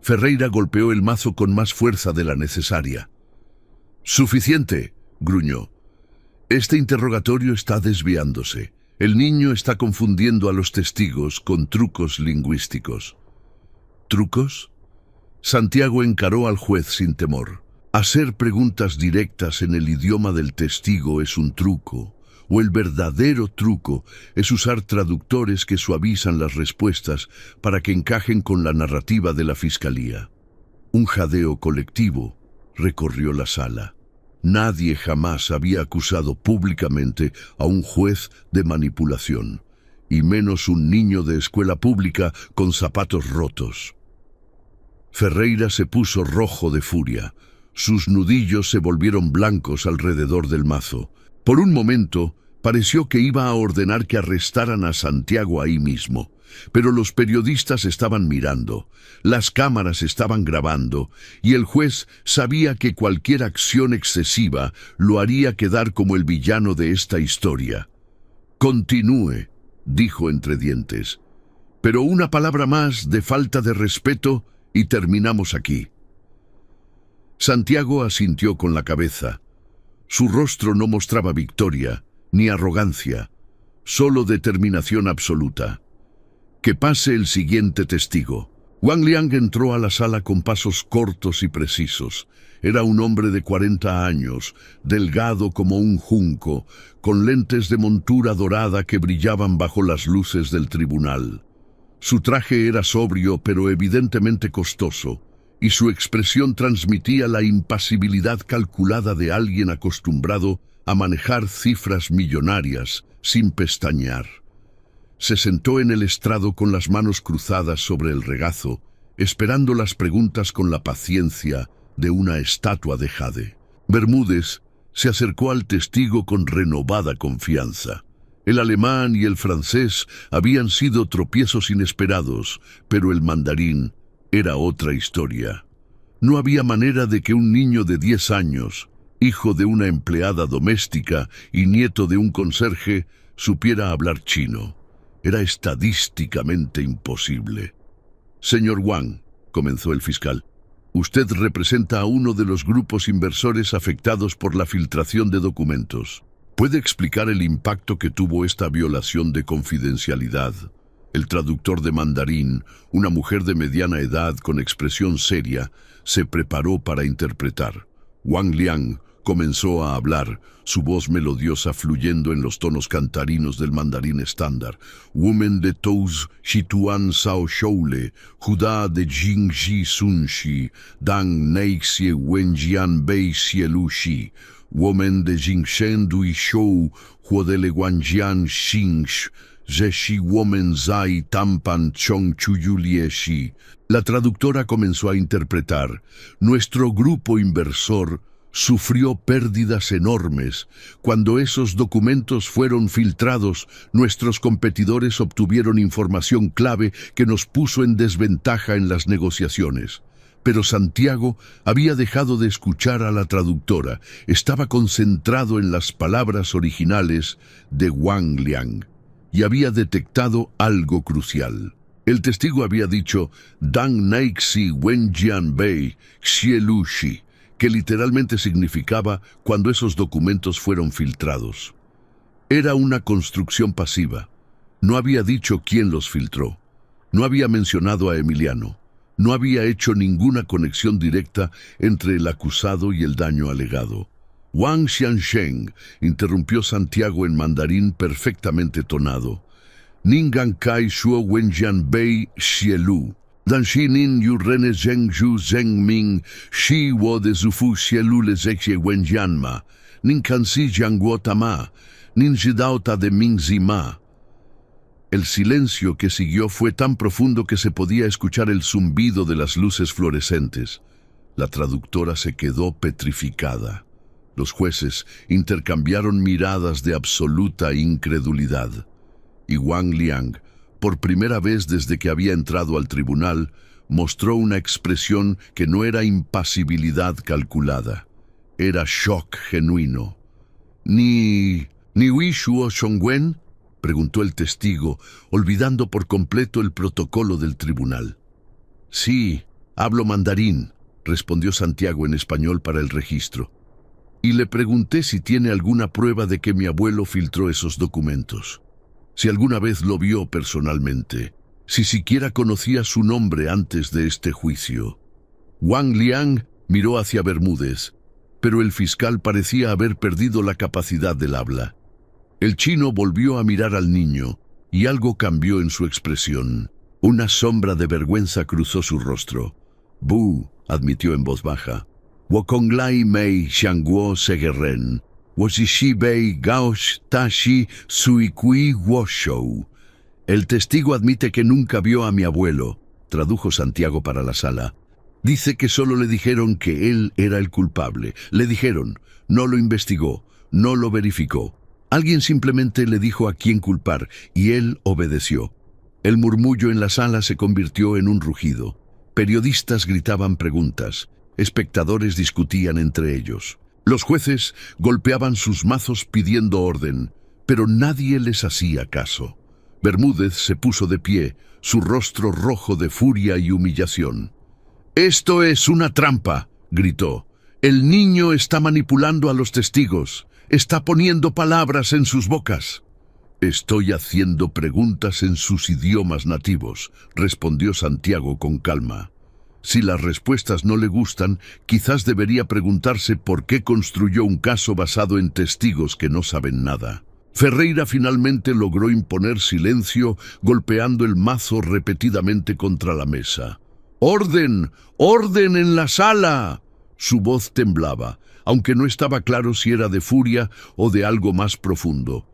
Ferreira golpeó el mazo con más fuerza de la necesaria. «Suficiente», gruñó. «Este interrogatorio está desviándose. El niño está confundiendo a los testigos con trucos lingüísticos». ¿Trucos? Santiago encaró al juez sin temor. Hacer preguntas directas en el idioma del testigo es un truco, o el verdadero truco es usar traductores que suavizan las respuestas para que encajen con la narrativa de la fiscalía. Un jadeo colectivo recorrió la sala. Nadie jamás había acusado públicamente a un juez de manipulación, y menos un niño de escuela pública con zapatos rotos. Ferreira se puso rojo de furia. Sus nudillos se volvieron blancos alrededor del mazo. Por un momento, pareció que iba a ordenar que arrestaran a Santiago ahí mismo. Pero los periodistas estaban mirando, las cámaras estaban grabando, y el juez sabía que cualquier acción excesiva lo haría quedar como el villano de esta historia. «Continúe», dijo entre dientes. «Pero una palabra más de falta de respeto y terminamos aquí». Santiago asintió con la cabeza. Su rostro no mostraba victoria, ni arrogancia, solo determinación absoluta. «Que pase el siguiente testigo». Wang Liang entró a la sala con pasos cortos y precisos. Era un hombre de 40 años, delgado como un junco, con lentes de montura dorada que brillaban bajo las luces del tribunal. Su traje era sobrio pero evidentemente costoso, y su expresión transmitía la impasibilidad calculada de alguien acostumbrado a manejar cifras millonarias sin pestañear. Se sentó en el estrado con las manos cruzadas sobre el regazo, esperando las preguntas con la paciencia de una estatua de jade. Bermúdez se acercó al testigo con renovada confianza. El alemán y el francés habían sido tropiezos inesperados, pero el mandarín era otra historia. No había manera de que un niño de 10 años, hijo de una empleada doméstica y nieto de un conserje, supiera hablar chino. Era estadísticamente imposible. «Señor Wang», comenzó el fiscal, «usted representa a uno de los grupos inversores afectados por la filtración de documentos. ¿Puede explicar el impacto que tuvo esta violación de confidencialidad?» El traductor de mandarín, una mujer de mediana edad con expresión seria, se preparó para interpretar. Wang Liang comenzó a hablar, su voz melodiosa fluyendo en los tonos cantarinos del mandarín estándar. «Woman de Tous Shituan Sao Shoule, Judá de Jingji Sunshi, Dang Neixie Wenjian Bei Xielushi, Woman de Jingshen Dui Shou, Huodele Wanjian Xingsh, Zeshi Woman Zai Tampan Chong Chuyulieshi». La traductora comenzó a interpretar. «Nuestro grupo inversor sufrió pérdidas enormes. Cuando esos documentos fueron filtrados, nuestros competidores obtuvieron información clave que nos puso en desventaja en las negociaciones. Pero Santiago había dejado de escuchar a la traductora. Estaba concentrado en las palabras originales de Wang Liang y había detectado algo crucial. El testigo había dicho «Dang Neixi Wenjian Bei Xielushi», que literalmente significaba «cuando esos documentos fueron filtrados». Era una construcción pasiva. No había dicho quién los filtró. No había mencionado a Emiliano. No había hecho ninguna conexión directa entre el acusado y el daño alegado. Wang Xiansheng, interrumpió Santiago en mandarín perfectamente tonado. Ningan kai shuo wenjian bei xielu. Dan shi nin yu rene zheng zhu zheng ming, shi wo de zufu xielu le zexie wenjian ma. Nin kansi jiang guo tama, nin zidao ta de ming zima. El silencio que siguió fue tan profundo que se podía escuchar el zumbido de las luces fluorescentes. La traductora se quedó petrificada. Los jueces intercambiaron miradas de absoluta incredulidad. Y Wang Liang, por primera vez desde que había entrado al tribunal, mostró una expresión que no era impasibilidad calculada. Era shock genuino. ¿Ni Wei Shuo Shongwen?, preguntó el testigo, olvidando por completo el protocolo del tribunal. Sí, hablo mandarín, respondió Santiago en español para el registro. Y le pregunté si tiene alguna prueba de que mi abuelo filtró esos documentos. Si alguna vez lo vio personalmente, si siquiera conocía su nombre antes de este juicio. Wang Liang miró hacia Bermúdez, pero el fiscal parecía haber perdido la capacidad del habla. El chino volvió a mirar al niño, y algo cambió en su expresión. Una sombra de vergüenza cruzó su rostro. «Bu», admitió en voz baja. «Wokonglai mei xiangguo segerren, wosishi bei gaosh tashi suikui woshou». El testigo admite que nunca vio a mi abuelo, tradujo Santiago para la sala. Dice que solo le dijeron que él era el culpable. Le dijeron, no lo investigó, no lo verificó. Alguien simplemente le dijo a quién culpar, y él obedeció. El murmullo en la sala se convirtió en un rugido. Periodistas gritaban preguntas. Espectadores discutían entre ellos. Los jueces golpeaban sus mazos pidiendo orden, pero nadie les hacía caso. Bermúdez se puso de pie, su rostro rojo de furia y humillación. «Esto es una trampa», gritó. «El niño está manipulando a los testigos. Está poniendo palabras en sus bocas». «Estoy haciendo preguntas en sus idiomas nativos», respondió Santiago con calma. Si las respuestas no le gustan, quizás debería preguntarse por qué construyó un caso basado en testigos que no saben nada. Ferreira finalmente logró imponer silencio, golpeando el mazo repetidamente contra la mesa. «¡Orden! ¡Orden en la sala!». Su voz temblaba, aunque no estaba claro si era de furia o de algo más profundo.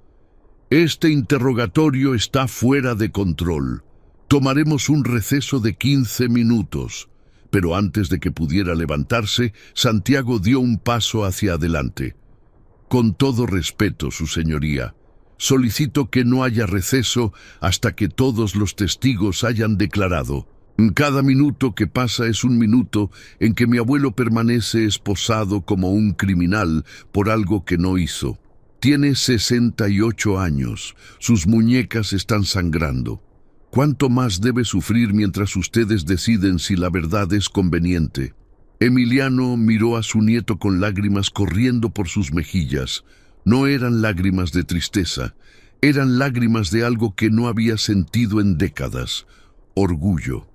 «Este interrogatorio está fuera de control. Tomaremos un receso de 15 minutos». Pero antes de que pudiera levantarse, Santiago dio un paso hacia adelante. «Con todo respeto, su señoría, solicito que no haya receso hasta que todos los testigos hayan declarado. Cada minuto que pasa es un minuto en que mi abuelo permanece esposado como un criminal por algo que no hizo. Tiene 68 años, sus muñecas están sangrando. ¿Cuánto más debe sufrir mientras ustedes deciden si la verdad es conveniente?» Emiliano miró a su nieto con lágrimas corriendo por sus mejillas. No eran lágrimas de tristeza, eran lágrimas de algo que no había sentido en décadas. Orgullo.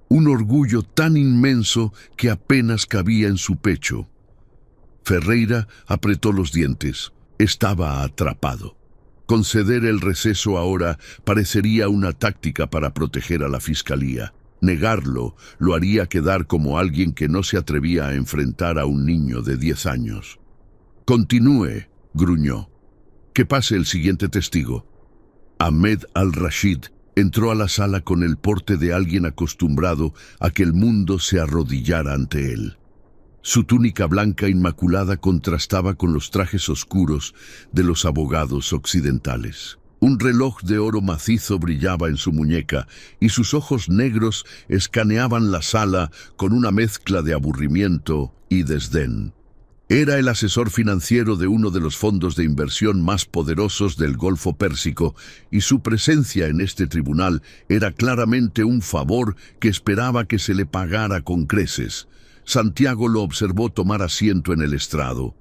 Un orgullo tan inmenso que apenas cabía en su pecho. Ferreira apretó los dientes. Estaba atrapado. Conceder el receso ahora parecería una táctica para proteger a la fiscalía. Negarlo lo haría quedar como alguien que no se atrevía a enfrentar a un niño de 10 años. «Continúe», gruñó. «Que pase el siguiente testigo». Ahmed al-Rashid entró a la sala con el porte de alguien acostumbrado a que el mundo se arrodillara ante él. Su túnica blanca inmaculada contrastaba con los trajes oscuros de los abogados occidentales. Un reloj de oro macizo brillaba en su muñeca y sus ojos negros escaneaban la sala con una mezcla de aburrimiento y desdén. Era el asesor financiero de uno de los fondos de inversión más poderosos del Golfo Pérsico y su presencia en este tribunal era claramente un favor que esperaba que se le pagara con creces. Santiago lo observó tomar asiento en el estrado.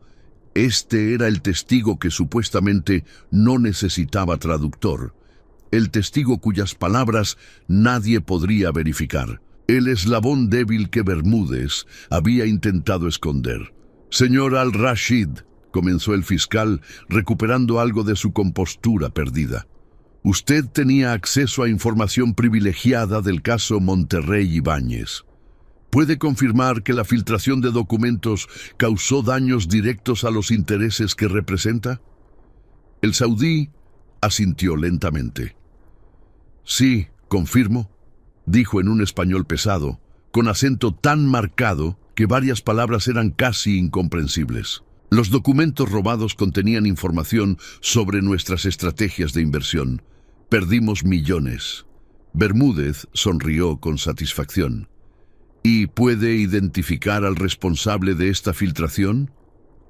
Este era el testigo que supuestamente no necesitaba traductor. El testigo cuyas palabras nadie podría verificar. el eslabón débil que Bermúdez había intentado esconder. «Señor Al-Rashid», comenzó el fiscal, recuperando algo de su compostura perdida. «Usted tenía acceso a información privilegiada del caso Monterrey Ibáñez. ¿Puede confirmar que la filtración de documentos causó daños directos a los intereses que representa?» El saudí asintió lentamente. «Sí, confirmo», dijo en un español pesado, con acento tan marcado que varias palabras eran casi incomprensibles. Los documentos robados contenían información sobre nuestras estrategias de inversión. Perdimos millones. Bermúdez sonrió con satisfacción. ¿Y puede identificar al responsable de esta filtración?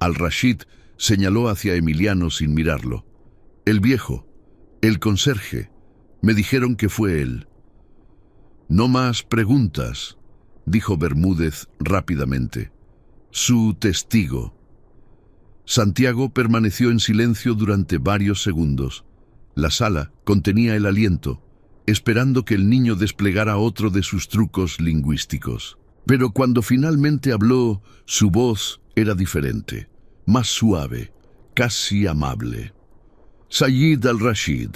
Al-Rashid señaló hacia Emiliano sin mirarlo. «El viejo, el conserje. Me dijeron que fue él». «No más preguntas», dijo Bermúdez rápidamente. «Su testigo». Santiago permaneció en silencio durante varios segundos. La sala contenía el aliento, esperando que el niño desplegara otro de sus trucos lingüísticos. Pero cuando finalmente habló, su voz era diferente, más suave, casi amable. «Sayyid al-Rashid»,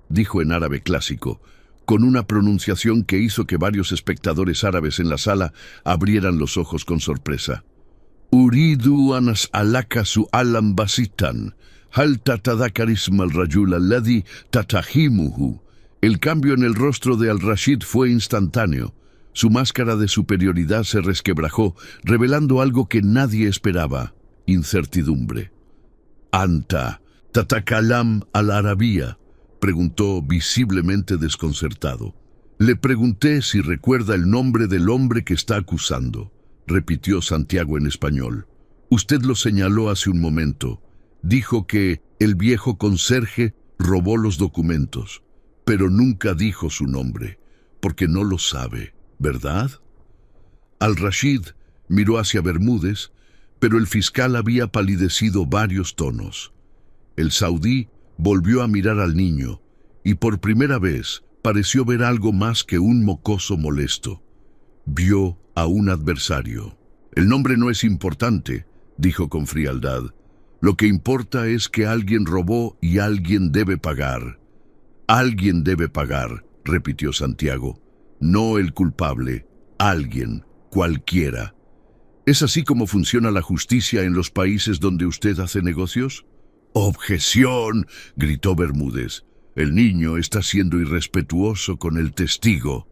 dijo en árabe clásico, con una pronunciación que hizo que varios espectadores árabes en la sala abrieran los ojos con sorpresa. «Uridu an as'alaka su'alan basitan, hal tatadhakar isma al-rajul alladhi tatahimuhu». El cambio en el rostro de Al-Rashid fue instantáneo. Su máscara de superioridad se resquebrajó, revelando algo que nadie esperaba: incertidumbre. «Anta tatakalam al-arabía», preguntó visiblemente desconcertado. «Le pregunté si recuerda el nombre del hombre que está acusando», repitió Santiago en español. «Usted lo señaló hace un momento. Dijo que el viejo conserje robó los documentos, pero nunca dijo su nombre, porque no lo sabe, ¿verdad?» Al-Rashid miró hacia Bermúdez, pero el fiscal había palidecido varios tonos. El saudí volvió a mirar al niño, y por primera vez pareció ver algo más que un mocoso molesto. Vio a un adversario. «El nombre no es importante», dijo con frialdad. «Lo que importa es que alguien robó y alguien debe pagar». «Alguien debe pagar», repitió Santiago. «No el culpable, alguien, cualquiera». ¿Es así como funciona la justicia en los países donde usted hace negocios?» «¡Objeción!», gritó Bermúdez. «El niño está siendo irrespetuoso con el testigo».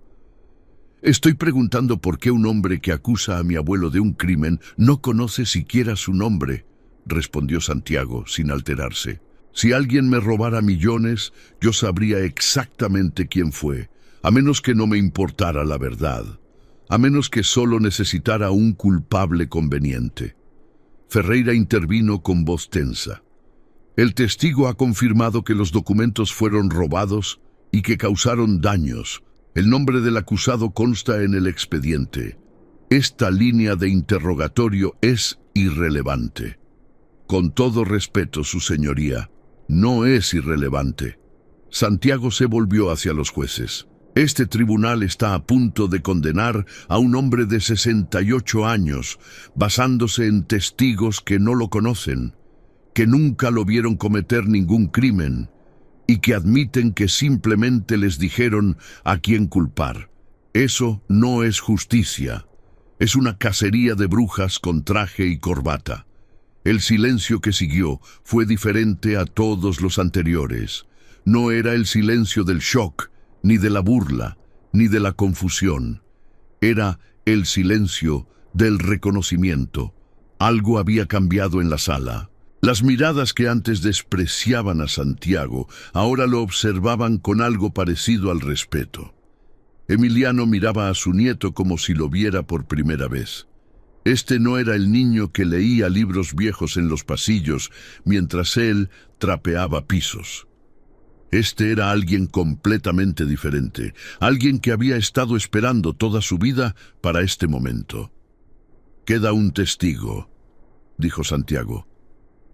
«Estoy preguntando por qué un hombre que acusa a mi abuelo de un crimen no conoce siquiera su nombre», respondió Santiago sin alterarse. «Si alguien me robara millones, yo sabría exactamente quién fue, a menos que no me importara la verdad, a menos que solo necesitara un culpable conveniente». Ferreira intervino con voz tensa. «El testigo ha confirmado que los documentos fueron robados y que causaron daños. El nombre del acusado consta en el expediente. Esta línea de interrogatorio es irrelevante». «Con todo respeto, su señoría, no es irrelevante». Santiago se volvió hacia los jueces. «Este tribunal está a punto de condenar a un hombre de 68 años, basándose en testigos que no lo conocen, que nunca lo vieron cometer ningún crimen y que admiten que simplemente les dijeron a quién culpar. Eso no es justicia. Es una cacería de brujas con traje y corbata». El silencio que siguió fue diferente a todos los anteriores. No era el silencio del shock, ni de la burla, ni de la confusión. Era el silencio del reconocimiento. Algo había cambiado en la sala. Las miradas que antes despreciaban a Santiago, ahora lo observaban con algo parecido al respeto. Emiliano miraba a su nieto como si lo viera por primera vez. Este no era el niño que leía libros viejos en los pasillos mientras él trapeaba pisos. Este era alguien completamente diferente, alguien que había estado esperando toda su vida para este momento. «Queda un testigo», dijo Santiago.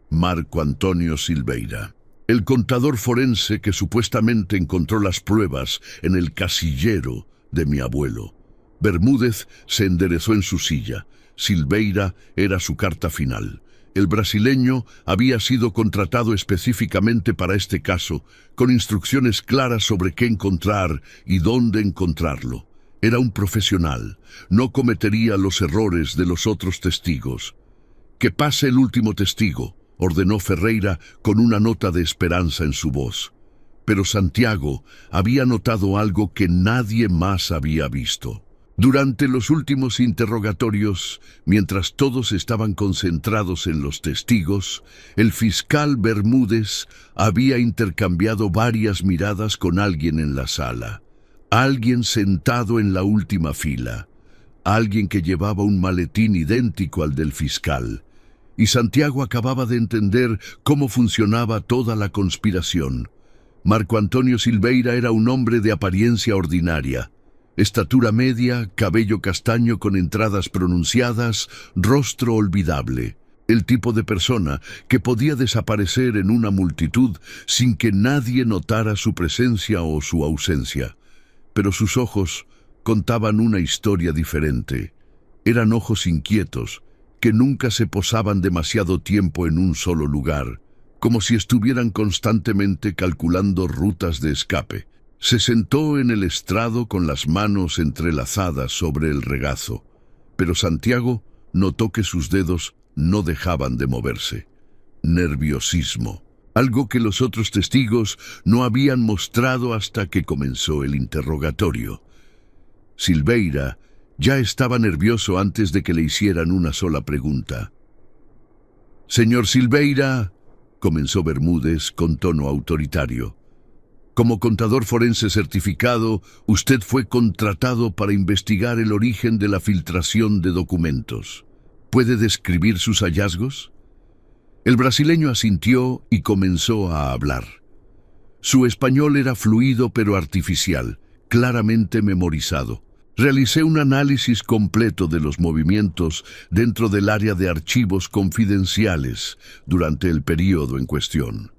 «Marco Antonio Silveira, el contador forense que supuestamente encontró las pruebas en el casillero de mi abuelo. Bermúdez se enderezó en su silla. Silveira era su carta final. El brasileño había sido contratado específicamente para este caso, con instrucciones claras sobre qué encontrar y dónde encontrarlo. Era un profesional, no cometería los errores de los otros testigos. «Que pase el último testigo», ordenó Ferreira con una nota de esperanza en su voz. Pero Santiago había notado algo que nadie más había visto. Durante los últimos interrogatorios, mientras todos estaban concentrados en los testigos, el fiscal Bermúdez había intercambiado varias miradas con alguien en la sala. Alguien sentado en la última fila. Alguien que llevaba un maletín idéntico al del fiscal. Y Santiago acababa de entender cómo funcionaba toda la conspiración. Marco Antonio Silveira era un hombre de apariencia ordinaria. Estatura media, cabello castaño con entradas pronunciadas, rostro olvidable. El tipo de persona que podía desaparecer en una multitud sin que nadie notara su presencia o su ausencia. Pero sus ojos contaban una historia diferente. Eran ojos inquietos, que nunca se posaban demasiado tiempo en un solo lugar, como si estuvieran constantemente calculando rutas de escape. Se sentó en el estrado con las manos entrelazadas sobre el regazo, pero Santiago notó que sus dedos no dejaban de moverse. Nerviosismo, algo que los otros testigos no habían mostrado hasta que comenzó el interrogatorio. Silveira ya estaba nervioso antes de que le hicieran una sola pregunta. «Señor Silveira», comenzó Bermúdez con tono autoritario, «como contador forense certificado, usted fue contratado para investigar el origen de la filtración de documentos. ¿Puede describir sus hallazgos?». El brasileño asintió y comenzó a hablar. Su español era fluido pero artificial, claramente memorizado. Realicé un análisis completo de los movimientos dentro del área de archivos confidenciales durante el período en cuestión.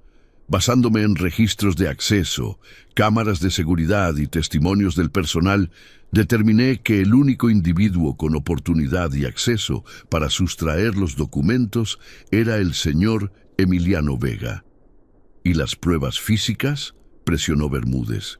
Basándome en registros de acceso, cámaras de seguridad y testimonios del personal, determiné que el único individuo con oportunidad y acceso para sustraer los documentos era el señor Emiliano Vega. ¿Y las pruebas físicas?, presionó Bermúdez.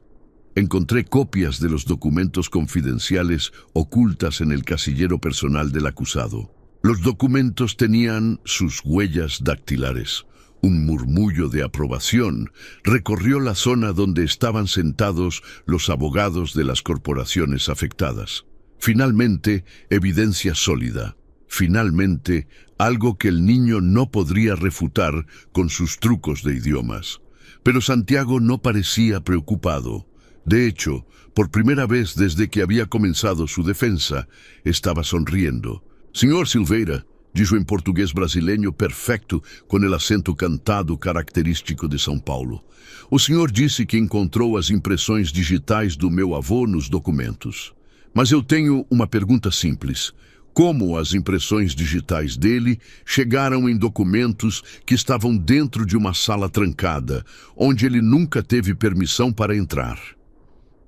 Encontré copias de los documentos confidenciales ocultas en el casillero personal del acusado. Los documentos tenían sus huellas dactilares. Un murmullo de aprobación recorrió la zona donde estaban sentados los abogados de las corporaciones afectadas. Finalmente, evidencia sólida. Finalmente, algo que el niño no podría refutar con sus trucos de idiomas. Pero Santiago no parecía preocupado. De hecho, por primera vez desde que había comenzado su defensa, estaba sonriendo. «Señor Silveira», dijo en portugués brasileño perfecto con el acento cantado característico de São Paulo, «o senhor disse que encontrou as impressões digitais do meu avô nos documentos. Mas eu tenho uma pergunta simples. Como as impressões digitais dele chegaram em documentos que estavam dentro de uma sala trancada, onde ele nunca teve permissão para entrar?»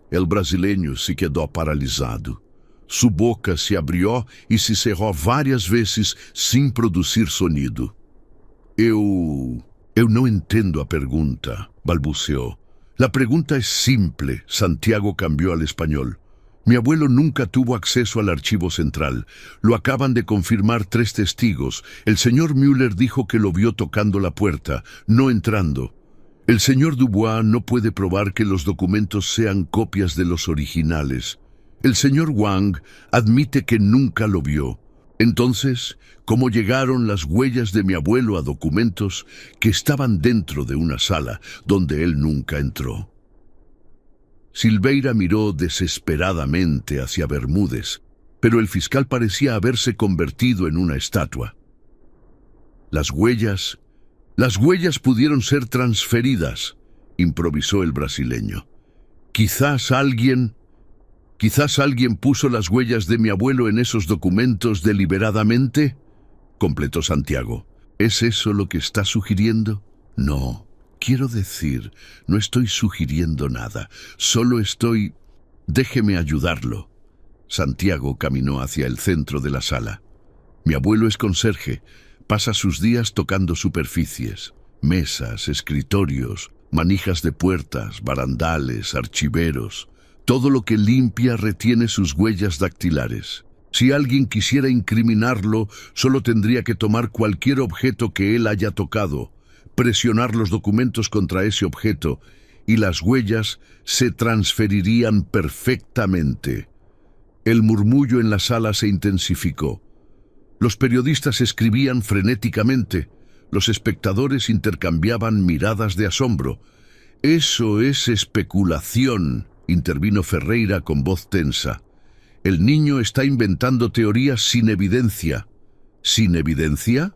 El brasileño se quedó paralisado. Su boca se abrió e se cerró várias vezes sem produzir sonido. Eu não entendo a pergunta, balbuceó. La pregunta es simple, Santiago cambió al español. Mi abuelo nunca tuvo acceso al archivo central. Lo acaban de confirmar 3 testigos. El señor Müller dijo que lo vio tocando la puerta, no entrando. El señor Dubois no puede probar que los documentos sean copias de los originales. El señor Wang admite que nunca lo vio. Entonces, ¿cómo llegaron las huellas de mi abuelo a documentos que estaban dentro de una sala donde él nunca entró? Silveira miró desesperadamente hacia Bermúdez, pero el fiscal parecía haberse convertido en una estatua. Las huellas pudieron ser transferidas, improvisó el brasileño. Quizás alguien puso las huellas de mi abuelo en esos documentos deliberadamente, completó Santiago. ¿Es eso lo que está sugiriendo? No, quiero decir, no estoy sugiriendo nada, solo estoy... Déjeme ayudarlo. Santiago caminó hacia el centro de la sala. Mi abuelo es conserje. Pasa sus días tocando superficies, mesas, escritorios, manijas de puertas, barandales, archiveros. Todo lo que limpia retiene sus huellas dactilares. Si alguien quisiera incriminarlo, solo tendría que tomar cualquier objeto que él haya tocado, presionar los documentos contra ese objeto, y las huellas se transferirían perfectamente. El murmullo en la sala se intensificó. Los periodistas escribían frenéticamente. Los espectadores intercambiaban miradas de asombro. «Eso es especulación», intervino Ferreira con voz tensa. «El niño está inventando teorías sin evidencia». ¿Sin evidencia?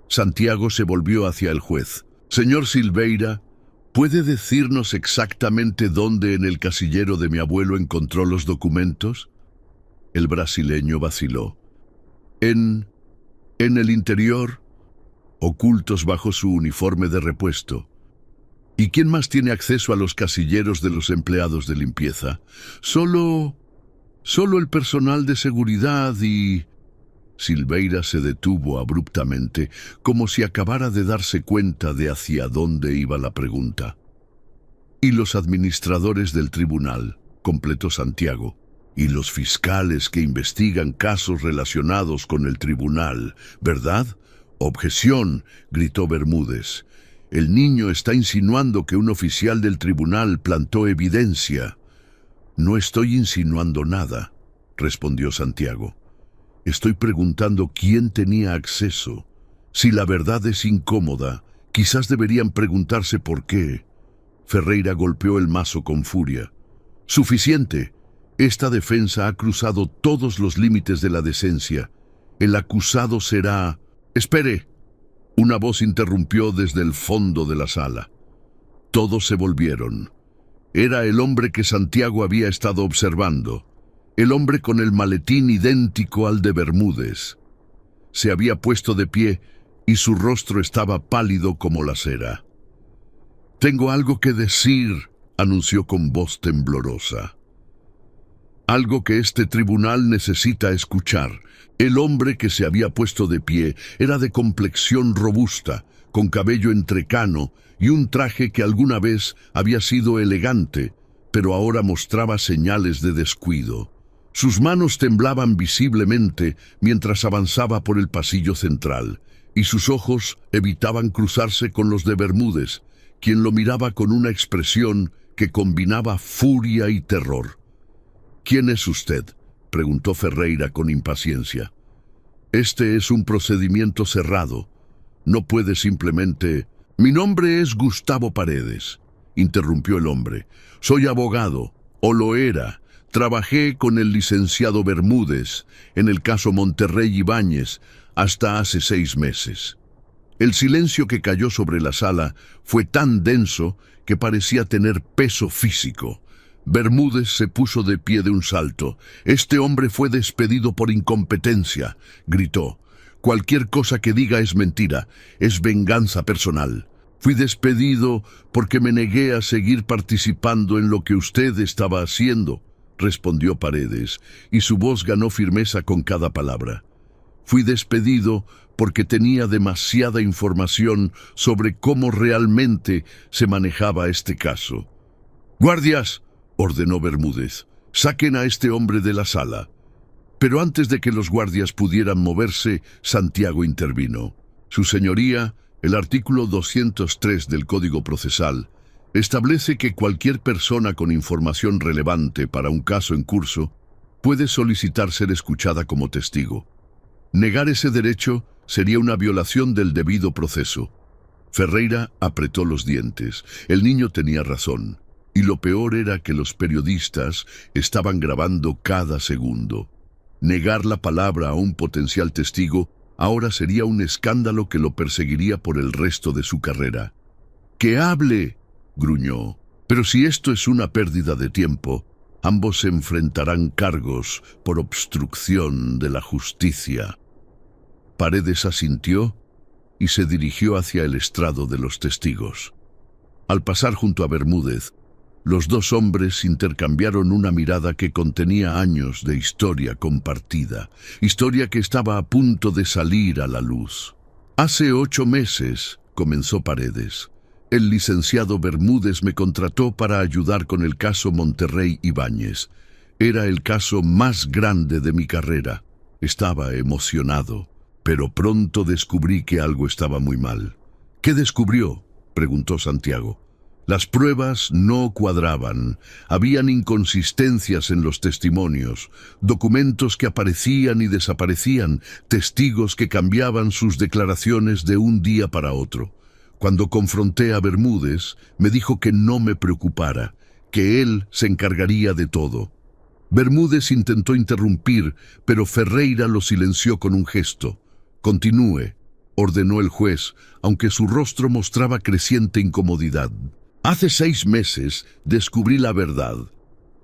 Santiago se volvió hacia el juez. «Señor Silveira, ¿puede decirnos exactamente dónde en el casillero de mi abuelo encontró los documentos?» El brasileño vaciló. En el interior, ocultos bajo su uniforme de repuesto. ¿Y quién más tiene acceso a los casilleros de los empleados de limpieza? Solo el personal de seguridad y...» Silveira se detuvo abruptamente, como si acabara de darse cuenta de hacia dónde iba la pregunta. «Y los administradores del tribunal», completó Santiago. «Y los fiscales que investigan casos relacionados con el tribunal, ¿verdad?» «Objeción», gritó Bermúdez. «El niño está insinuando que un oficial del tribunal plantó evidencia». «No estoy insinuando nada», respondió Santiago. «Estoy preguntando quién tenía acceso. Si la verdad es incómoda, quizás deberían preguntarse por qué». Ferreira golpeó el mazo con furia. «Suficiente. Esta defensa ha cruzado todos los límites de la decencia. El acusado será...» «Espere». Una voz interrumpió desde el fondo de la sala. Todos se volvieron. Era el hombre que Santiago había estado observando. El hombre con el maletín idéntico al de Bermúdez. Se había puesto de pie y su rostro estaba pálido como la cera. «Tengo algo que decir», anunció con voz temblorosa. «Algo que este tribunal necesita escuchar». El hombre que se había puesto de pie era de complexión robusta, con cabello entrecano y un traje que alguna vez había sido elegante, pero ahora mostraba señales de descuido. Sus manos temblaban visiblemente mientras avanzaba por el pasillo central, y sus ojos evitaban cruzarse con los de Bermúdez, quien lo miraba con una expresión que combinaba furia y terror. «¿Quién es usted?», preguntó Ferreira con impaciencia. «Este es un procedimiento cerrado. No puede simplemente...» «Mi nombre es Gustavo Paredes», interrumpió el hombre. «Soy abogado, o lo era. Trabajé con el licenciado Bermúdez en el caso Monterrey Ibáñez hasta hace 6 meses». El silencio que cayó sobre la sala fue tan denso que parecía tener peso físico. Bermúdez se puso de pie de un salto. «Este hombre fue despedido por incompetencia», gritó. «Cualquier cosa que diga es mentira, es venganza personal. Fui despedido porque me negué a seguir participando en lo que usted estaba haciendo», respondió Paredes, y su voz ganó firmeza con cada palabra. «Fui despedido porque tenía demasiada información sobre cómo realmente se manejaba este caso». «¡Guardias!», ordenó Bermúdez. «Saquen a este hombre de la sala». Pero antes de que los guardias pudieran moverse, Santiago intervino. «Su señoría, el artículo 203 del Código Procesal establece que cualquier persona con información relevante para un caso en curso puede solicitar ser escuchada como testigo. Negar ese derecho sería una violación del debido proceso». Ferreira apretó los dientes. El niño tenía razón. Y lo peor era que los periodistas estaban grabando cada segundo. Negar la palabra a un potencial testigo ahora sería un escándalo que lo perseguiría por el resto de su carrera. «¡Que hable!», gruñó. «Pero si esto es una pérdida de tiempo, ambos se enfrentarán cargos por obstrucción de la justicia». Paredes asintió y se dirigió hacia el estrado de los testigos. Al pasar junto a Bermúdez, Los dos hombres intercambiaron una mirada que contenía años de historia compartida, historia que estaba a punto de salir a la luz. Hace 8 meses, comenzó Paredes. El licenciado Bermúdez me contrató para ayudar con el caso Monterrey Ibáñez. Era el caso más grande de mi carrera. Estaba emocionado, pero pronto descubrí que algo estaba muy mal. ¿Qué descubrió?, preguntó Santiago. Las pruebas no cuadraban, habían inconsistencias en los testimonios, documentos que aparecían y desaparecían, testigos que cambiaban sus declaraciones de un día para otro. Cuando confronté a Bermúdez, me dijo que no me preocupara, que él se encargaría de todo. Bermúdez intentó interrumpir, pero Ferreira lo silenció con un gesto. «Continúe», ordenó el juez, aunque su rostro mostraba creciente incomodidad. «Hace 6 meses descubrí la verdad».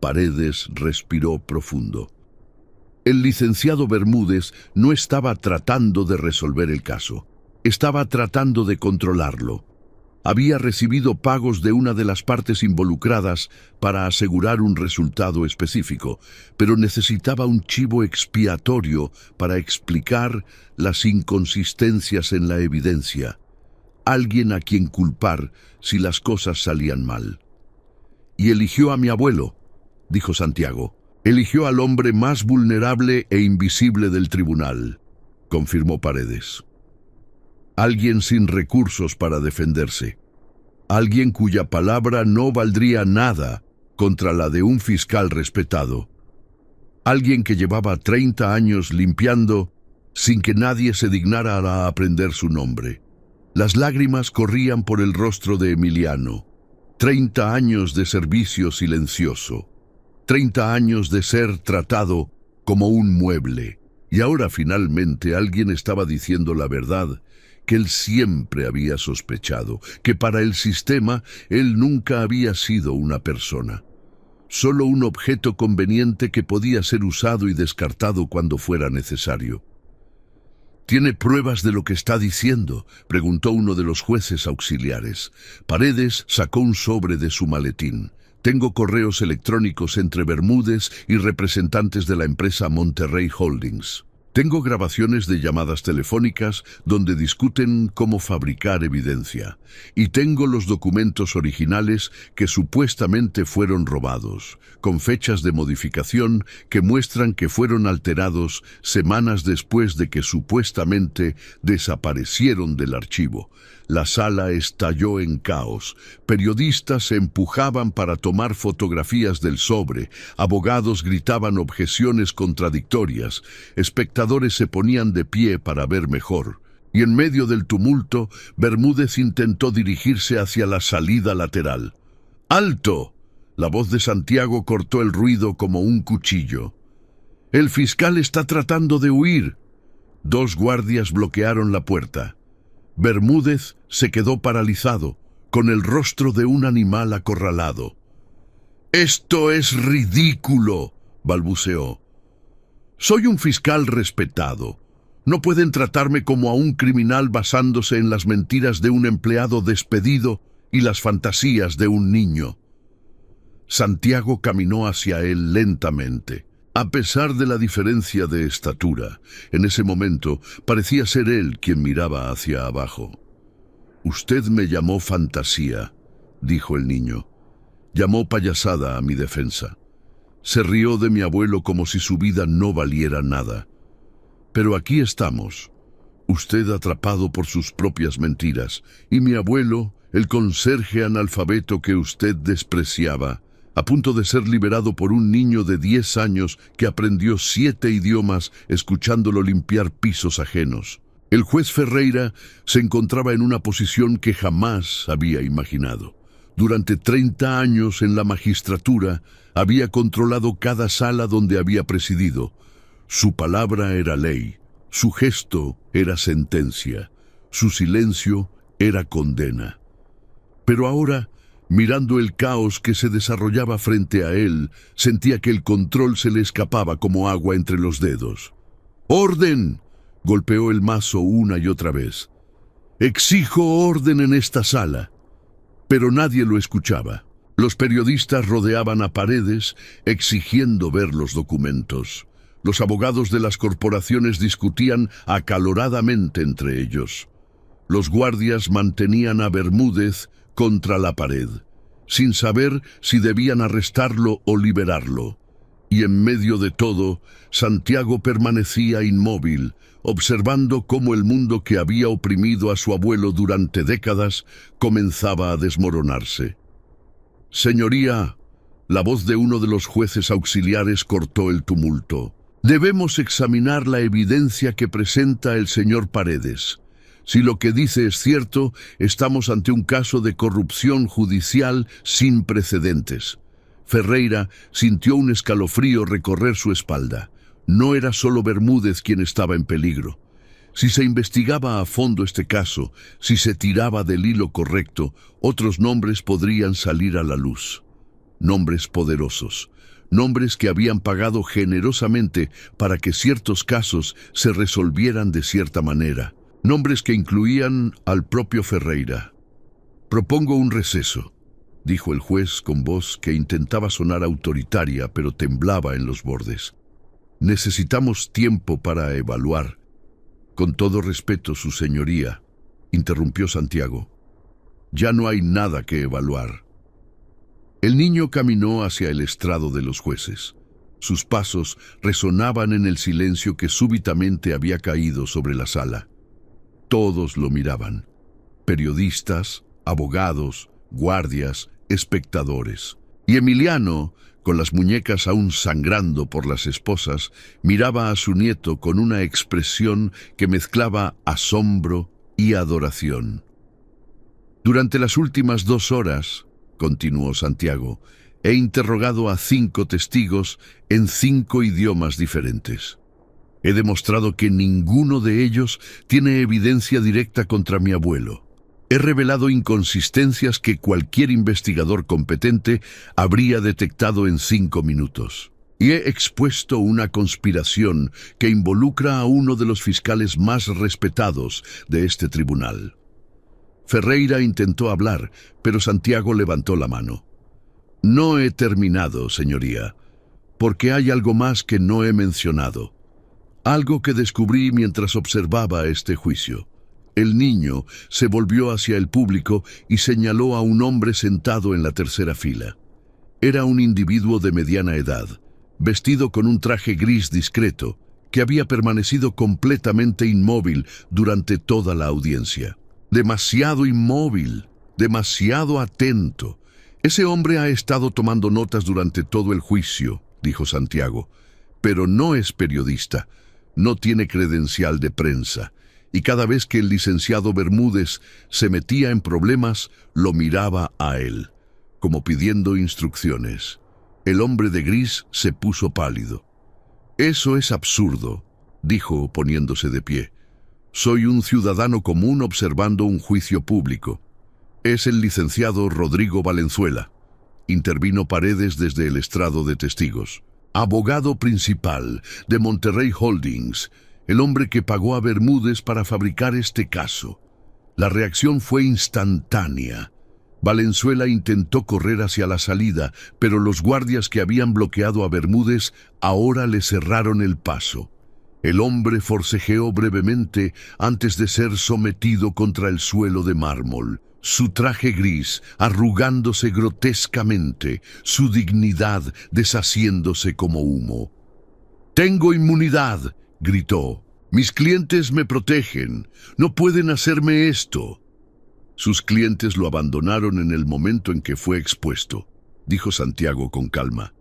Paredes respiró profundo. El licenciado Bermúdez no estaba tratando de resolver el caso. Estaba tratando de controlarlo. Había recibido pagos de una de las partes involucradas para asegurar un resultado específico, pero necesitaba un chivo expiatorio para explicar las inconsistencias en la evidencia. Alguien a quien culpar si las cosas salían mal. «Y eligió a mi abuelo», dijo Santiago. «Eligió al hombre más vulnerable e invisible del tribunal», confirmó Paredes. «Alguien sin recursos para defenderse. Alguien cuya palabra no valdría nada contra la de un fiscal respetado. Alguien que llevaba 30 años limpiando sin que nadie se dignara a aprender su nombre». Las lágrimas corrían por el rostro de Emiliano. 30 años de servicio silencioso. 30 años de ser tratado como un mueble. Y ahora finalmente alguien estaba diciendo la verdad que él siempre había sospechado, que para el sistema él nunca había sido una persona. Solo un objeto conveniente que podía ser usado y descartado cuando fuera necesario. «¿Tiene pruebas de lo que está diciendo?», preguntó uno de los jueces auxiliares. Paredes sacó un sobre de su maletín. «Tengo correos electrónicos entre Bermúdez y representantes de la empresa Monterrey Holdings. Tengo grabaciones de llamadas telefónicas donde discuten cómo fabricar evidencia. Y tengo los documentos originales que supuestamente fueron robados, con fechas de modificación que muestran que fueron alterados semanas después de que supuestamente desaparecieron del archivo. La sala estalló en caos. Periodistas se empujaban para tomar fotografías del sobre. Abogados gritaban objeciones contradictorias. Espectadores se ponían de pie para ver mejor. Y en medio del tumulto, Bermúdez intentó dirigirse hacia la salida lateral. ¡Alto!, la voz de Santiago cortó el ruido como un cuchillo. «El fiscal está tratando de huir». 2 guardias bloquearon la puerta. Bermúdez se quedó paralizado, con el rostro de un animal acorralado. «Esto es ridículo», balbuceó. «Soy un fiscal respetado. No pueden tratarme como a un criminal basándose en las mentiras de un empleado despedido y las fantasías de un niño». Santiago caminó hacia él lentamente. A pesar de la diferencia de estatura, en ese momento parecía ser él quien miraba hacia abajo. «Usted me llamó fantasía», dijo el niño. «Llamó payasada a mi defensa. Se rió de mi abuelo como si su vida no valiera nada. Pero aquí estamos, usted atrapado por sus propias mentiras, y mi abuelo, el conserje analfabeto que usted despreciaba, a punto de ser liberado por un niño de 10 años que aprendió 7 idiomas escuchándolo limpiar pisos ajenos. El juez Ferreira se encontraba en una posición que jamás había imaginado. Durante 30 años en la magistratura había controlado cada sala donde había presidido. Su palabra era ley, su gesto era sentencia, su silencio era condena. Pero ahora, mirando el caos que se desarrollaba frente a él, sentía que el control se le escapaba como agua entre los dedos. «¡Orden!», golpeó el mazo una y otra vez. «Exijo orden en esta sala». Pero nadie lo escuchaba. Los periodistas rodeaban a Paredes, exigiendo ver los documentos. Los abogados de las corporaciones discutían acaloradamente entre ellos. Los guardias mantenían a Bermúdez contra la pared, sin saber si debían arrestarlo o liberarlo. Y en medio de todo, Santiago permanecía inmóvil, observando cómo el mundo que había oprimido a su abuelo durante décadas comenzaba a desmoronarse. «Señoría», la voz de uno de los jueces auxiliares cortó el tumulto. «Debemos examinar la evidencia que presenta el señor Paredes. Si lo que dice es cierto, estamos ante un caso de corrupción judicial sin precedentes». Ferreira sintió un escalofrío recorrer su espalda. No era solo Bermúdez quien estaba en peligro. Si se investigaba a fondo este caso, si se tiraba del hilo correcto, otros nombres podrían salir a la luz. Nombres poderosos, nombres que habían pagado generosamente para que ciertos casos se resolvieran de cierta manera. Nombres que incluían al propio Ferreira. «Propongo un receso», dijo el juez con voz que intentaba sonar autoritaria, pero temblaba en los bordes. «Necesitamos tiempo para evaluar». «Con todo respeto, su señoría», interrumpió Santiago. «Ya no hay nada que evaluar». El niño caminó hacia el estrado de los jueces. Sus pasos resonaban en el silencio que súbitamente había caído sobre la sala. Todos lo miraban. Periodistas, abogados, guardias, espectadores. Y Emiliano, con las muñecas aún sangrando por las esposas, miraba a su nieto con una expresión que mezclaba asombro y adoración. «Durante las últimas 2 horas», continuó Santiago, «he interrogado a 5 testigos en 5 idiomas diferentes. He demostrado que ninguno de ellos tiene evidencia directa contra mi abuelo. He revelado inconsistencias que cualquier investigador competente habría detectado en 5 minutos. Y he expuesto una conspiración que involucra a uno de los fiscales más respetados de este tribunal». Ferreira intentó hablar, pero Santiago levantó la mano. «No he terminado, señoría, porque hay algo más que no he mencionado. Algo que descubrí mientras observaba este juicio». El niño se volvió hacia el público y señaló a un hombre sentado en la tercera fila. Era un individuo de mediana edad, vestido con un traje gris discreto, que había permanecido completamente inmóvil durante toda la audiencia. Demasiado inmóvil, demasiado atento. «Ese hombre ha estado tomando notas durante todo el juicio», dijo Santiago, «pero no es periodista, no tiene credencial de prensa». Y cada vez que el licenciado Bermúdez se metía en problemas, lo miraba a él, como pidiendo instrucciones. El hombre de gris se puso pálido. «Eso es absurdo», dijo poniéndose de pie. «Soy un ciudadano común observando un juicio público». «Es el licenciado Rodrigo Valenzuela», intervino Paredes desde el estrado de testigos. «Abogado principal de Monterrey Holdings, el hombre que pagó a Bermúdez para fabricar este caso». La reacción fue instantánea. Valenzuela intentó correr hacia la salida, pero los guardias que habían bloqueado a Bermúdez ahora le cerraron el paso. El hombre forcejeó brevemente antes de ser sometido contra el suelo de mármol. Su traje gris arrugándose grotescamente, su dignidad deshaciéndose como humo. «Tengo inmunidad», gritó. «Mis clientes me protegen. No pueden hacerme esto». Sus clientes lo abandonaron en el momento en que fue expuesto, dijo Santiago con calma.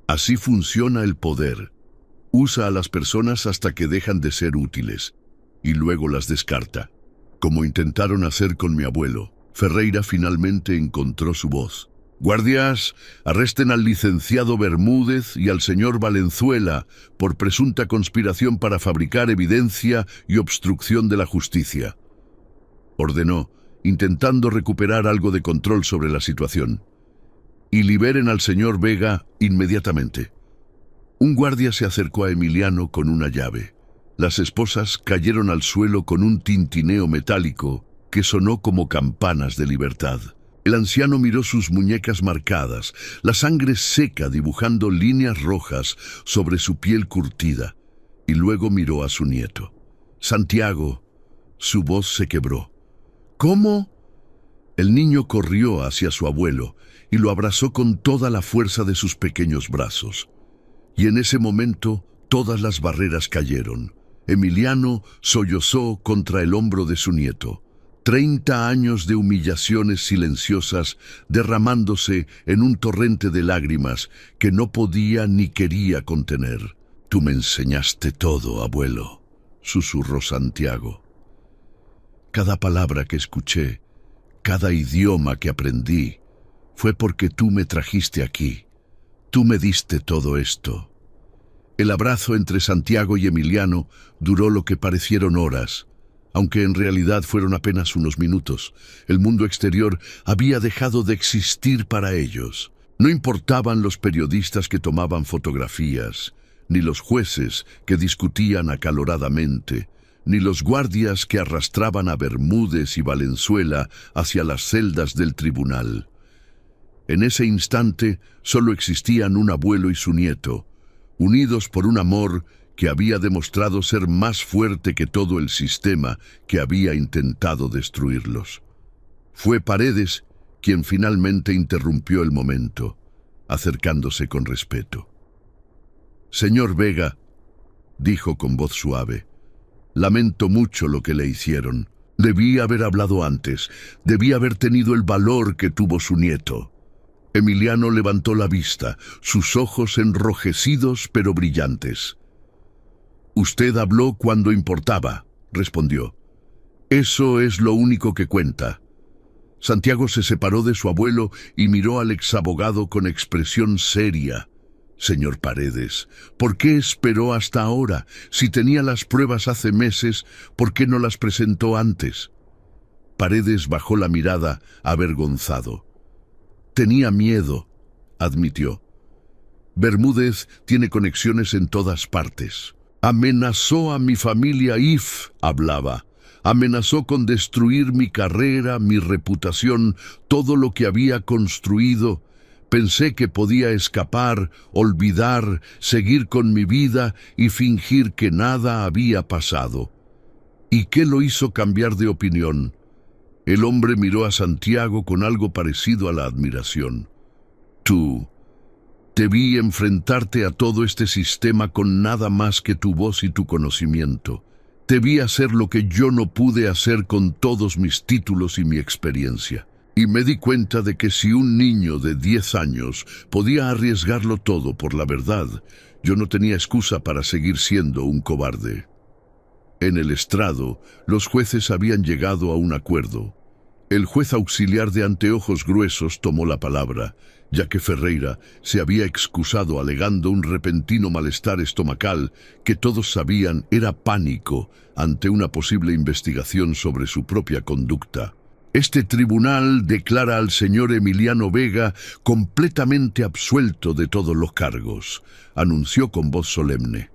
«Así funciona el poder. Usa a las personas hasta que dejan de ser útiles, y luego las descarta, como intentaron hacer con mi abuelo». Ferreira finalmente encontró su voz. «Guardias, arresten al licenciado Bermúdez y al señor Valenzuela por presunta conspiración para fabricar evidencia y obstrucción de la justicia», ordenó, intentando recuperar algo de control sobre la situación. «Y liberen al señor Vega inmediatamente». Un guardia se acercó a Emiliano con una llave. Las esposas cayeron al suelo con un tintineo metálico que sonó como campanas de libertad. El anciano miró sus muñecas marcadas, la sangre seca dibujando líneas rojas sobre su piel curtida, y luego miró a su nieto. Santiago, su voz se quebró. ¿Cómo? El niño corrió hacia su abuelo y lo abrazó con toda la fuerza de sus pequeños brazos. Y en ese momento todas las barreras cayeron. Emiliano sollozó contra el hombro de su nieto. 30 años de humillaciones silenciosas derramándose en un torrente de lágrimas que no podía ni quería contener. «Tú me enseñaste todo, abuelo», susurró Santiago. «Cada palabra que escuché, cada idioma que aprendí, fue porque tú me trajiste aquí. Tú me diste todo esto». El abrazo entre Santiago y Emiliano duró lo que parecieron horas, aunque en realidad fueron apenas unos minutos. El mundo exterior había dejado de existir para ellos. No importaban los periodistas que tomaban fotografías, ni los jueces que discutían acaloradamente, ni los guardias que arrastraban a Bermúdez y Valenzuela hacia las celdas del tribunal. En ese instante solo existían un abuelo y su nieto, unidos por un amor que había demostrado ser más fuerte que todo el sistema que había intentado destruirlos. Fue Paredes quien finalmente interrumpió el momento, acercándose con respeto. «Señor Vega», dijo con voz suave, «lamento mucho lo que le hicieron. Debí haber hablado antes, debí haber tenido el valor que tuvo su nieto». Emiliano levantó la vista, sus ojos enrojecidos pero brillantes. «Usted habló cuando importaba», respondió. «Eso es lo único que cuenta». Santiago se separó de su abuelo y miró al exabogado con expresión seria. «Señor Paredes, ¿por qué esperó hasta ahora? Si tenía las pruebas hace meses, ¿por qué no las presentó antes?» Paredes bajó la mirada, avergonzado. «Tenía miedo», admitió. «Bermúdez tiene conexiones en todas partes. Amenazó a mi familia hablaba. Amenazó con destruir mi carrera, mi reputación, todo lo que había construido. Pensé que podía escapar, olvidar, seguir con mi vida y fingir que nada había pasado». ¿Y qué lo hizo cambiar de opinión? El hombre miró a Santiago con algo parecido a la admiración. «Tú, te vi enfrentarte a todo este sistema con nada más que tu voz y tu conocimiento. Te vi hacer lo que yo no pude hacer con todos mis títulos y mi experiencia. Y me di cuenta de que si un niño de 10 años podía arriesgarlo todo por la verdad, yo no tenía excusa para seguir siendo un cobarde». En el estrado, los jueces habían llegado a un acuerdo. El juez auxiliar de anteojos gruesos tomó la palabra, ya que Ferreira se había excusado alegando un repentino malestar estomacal que todos sabían era pánico ante una posible investigación sobre su propia conducta. «Este tribunal declara al señor Emiliano Vega completamente absuelto de todos los cargos», anunció con voz solemne.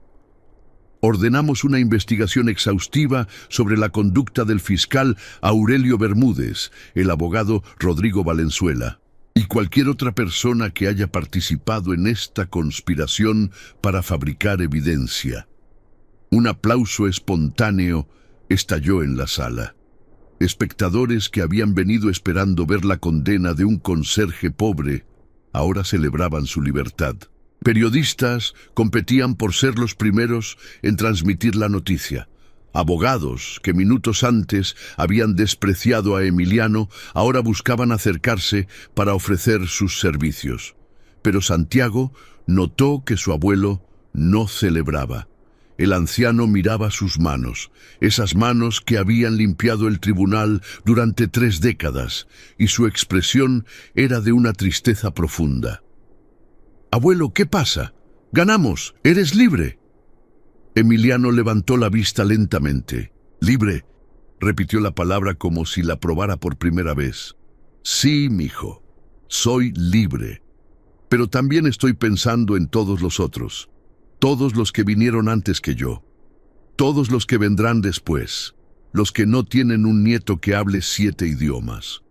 «Ordenamos una investigación exhaustiva sobre la conducta del fiscal Aurelio Bermúdez, el abogado Rodrigo Valenzuela, y cualquier otra persona que haya participado en esta conspiración para fabricar evidencia». Un aplauso espontáneo estalló en la sala. Espectadores que habían venido esperando ver la condena de un conserje pobre, ahora celebraban su libertad. Periodistas competían por ser los primeros en transmitir la noticia. Abogados que minutos antes habían despreciado a Emiliano ahora buscaban acercarse para ofrecer sus servicios. Pero Santiago notó que su abuelo no celebraba. El anciano miraba sus manos, esas manos que habían limpiado el tribunal durante 3 décadas, y su expresión era de una tristeza profunda. «Abuelo, ¿qué pasa? ¡Ganamos! ¡Eres libre!». Emiliano levantó la vista lentamente. «¿Libre?», repitió la palabra como si la probara por primera vez. «Sí, mijo, soy libre. Pero también estoy pensando en todos los otros, todos los que vinieron antes que yo, todos los que vendrán después, los que no tienen un nieto que hable 7 idiomas,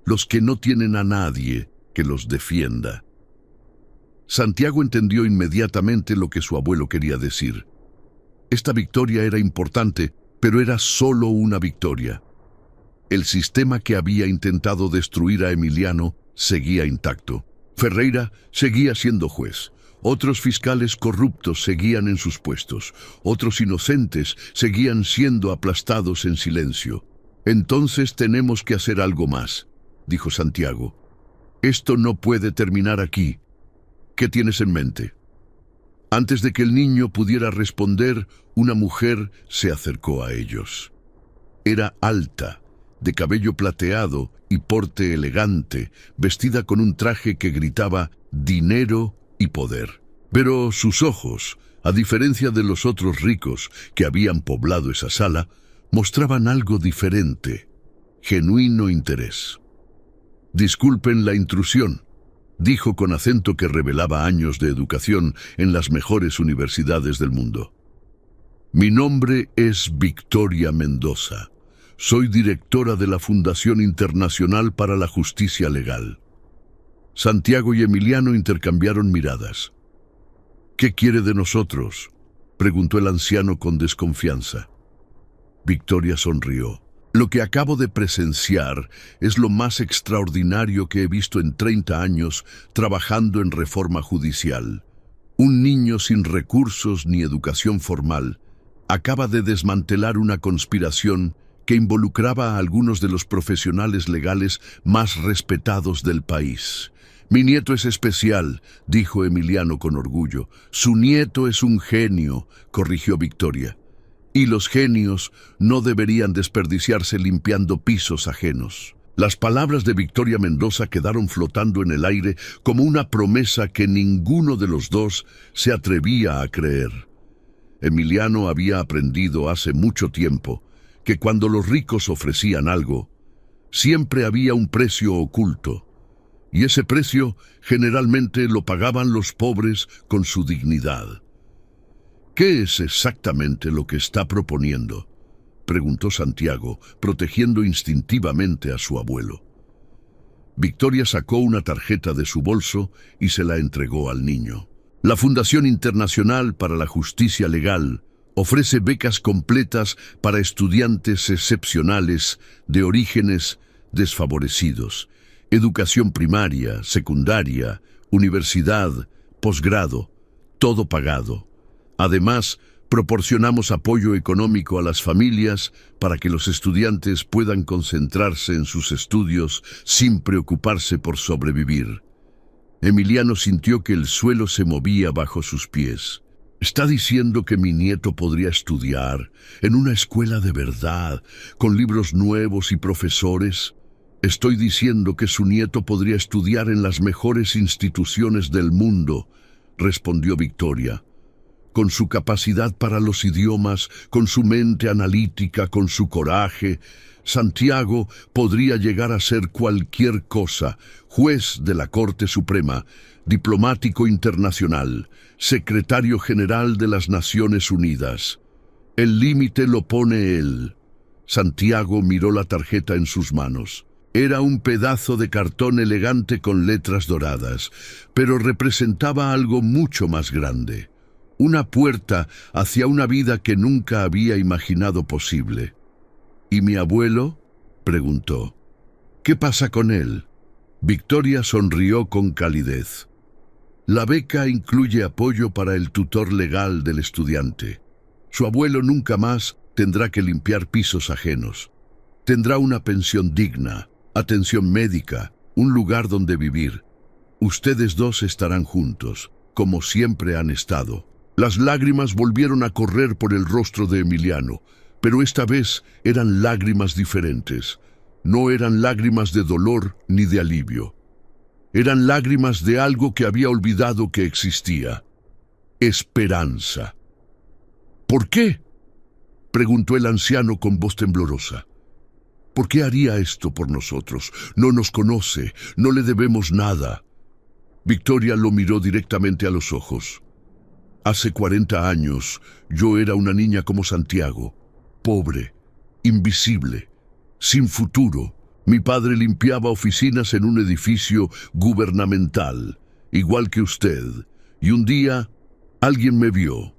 los que no tienen a nadie que los defienda. Santiago entendió inmediatamente lo que su abuelo quería decir. Esta victoria era importante, pero era solo una victoria. El sistema que había intentado destruir a Emiliano seguía intacto. Ferreira seguía siendo juez. Otros fiscales corruptos seguían en sus puestos. Otros inocentes seguían siendo aplastados en silencio. «Entonces tenemos que hacer algo más», dijo Santiago. «Esto no puede terminar aquí. ¿Qué tienes en mente?» Antes de que el niño pudiera responder, una mujer se acercó a ellos. Era alta, de cabello plateado y porte elegante, vestida con un traje que gritaba dinero y poder. Pero sus ojos, a diferencia de los otros ricos que habían poblado esa sala, mostraban algo diferente, genuino interés. «Disculpen la intrusión», dijo con acento que revelaba años de educación en las mejores universidades del mundo. «Mi nombre es Victoria Mendoza. Soy directora de la Fundación Internacional para la Justicia Legal». Santiago y Emiliano intercambiaron miradas. «¿Qué quiere de nosotros?», preguntó el anciano con desconfianza. Victoria sonrió. «Lo que acabo de presenciar es lo más extraordinario que he visto en 30 años trabajando en reforma judicial. Un niño sin recursos ni educación formal acaba de desmantelar una conspiración que involucraba a algunos de los profesionales legales más respetados del país. Mi nieto es especial», dijo Emiliano con orgullo. «Su nieto es un genio», corrigió Victoria. «Y los genios no deberían desperdiciarse limpiando pisos ajenos». Las palabras de Victoria Mendoza quedaron flotando en el aire como una promesa que ninguno de los dos se atrevía a creer. Emiliano había aprendido hace mucho tiempo que cuando los ricos ofrecían algo, siempre había un precio oculto, y ese precio generalmente lo pagaban los pobres con su dignidad. «¿Qué es exactamente lo que está proponiendo?», preguntó Santiago, protegiendo instintivamente a su abuelo. Victoria sacó una tarjeta de su bolso y se la entregó al niño. «La Fundación Internacional para la Justicia Legal ofrece becas completas para estudiantes excepcionales de orígenes desfavorecidos, educación primaria, secundaria, universidad, posgrado, todo pagado. Además, proporcionamos apoyo económico a las familias para que los estudiantes puedan concentrarse en sus estudios sin preocuparse por sobrevivir». Emiliano sintió que el suelo se movía bajo sus pies. «¿Está diciendo que mi nieto podría estudiar en una escuela de verdad, con libros nuevos y profesores?» «Estoy diciendo que su nieto podría estudiar en las mejores instituciones del mundo», respondió Victoria. «Con su capacidad para los idiomas, con su mente analítica, con su coraje, Santiago podría llegar a ser cualquier cosa: juez de la Corte Suprema, diplomático internacional, secretario general de las Naciones Unidas. El límite lo pone él». Santiago miró la tarjeta en sus manos. Era un pedazo de cartón elegante con letras doradas, pero representaba algo mucho más grande. Una puerta hacia una vida que nunca había imaginado posible. «¿Y mi abuelo?», preguntó. «¿Qué pasa con él?». Victoria sonrió con calidez. «La beca incluye apoyo para el tutor legal del estudiante. Su abuelo nunca más tendrá que limpiar pisos ajenos. Tendrá una pensión digna, atención médica, un lugar donde vivir. Ustedes dos estarán juntos, como siempre han estado». Las lágrimas volvieron a correr por el rostro de Emiliano, pero esta vez eran lágrimas diferentes. No eran lágrimas de dolor ni de alivio. Eran lágrimas de algo que había olvidado que existía: esperanza. «¿Por qué?», preguntó el anciano con voz temblorosa. «¿Por qué haría esto por nosotros? No nos conoce, no le debemos nada». Victoria lo miró directamente a los ojos. «Hace 40 años yo era una niña como Santiago, pobre, invisible, sin futuro. Mi padre limpiaba oficinas en un edificio gubernamental, igual que usted, y un día alguien me vio,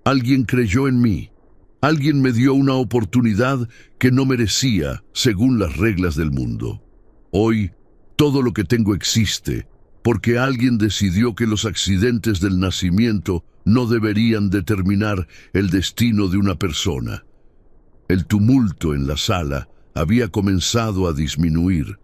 alguien creyó en mí, alguien me dio una oportunidad que no merecía según las reglas del mundo. Hoy, todo lo que tengo existe porque alguien decidió que los accidentes del nacimiento no deberían determinar el destino de una persona. El tumulto en la sala había comenzado a disminuir.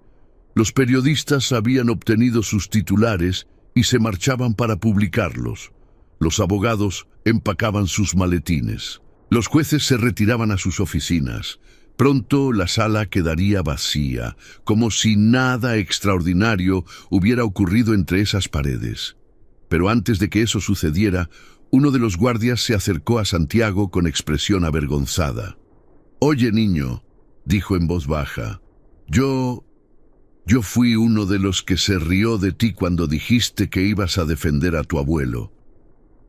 Los periodistas habían obtenido sus titulares y se marchaban para publicarlos. Los abogados empacaban sus maletines. Los jueces se retiraban a sus oficinas. Pronto la sala quedaría vacía, como si nada extraordinario hubiera ocurrido entre esas paredes. Pero antes de que eso sucediera, uno de los guardias se acercó a Santiago con expresión avergonzada. «Oye, niño», dijo en voz baja, yo fui uno de los que se rió de ti cuando dijiste que ibas a defender a tu abuelo».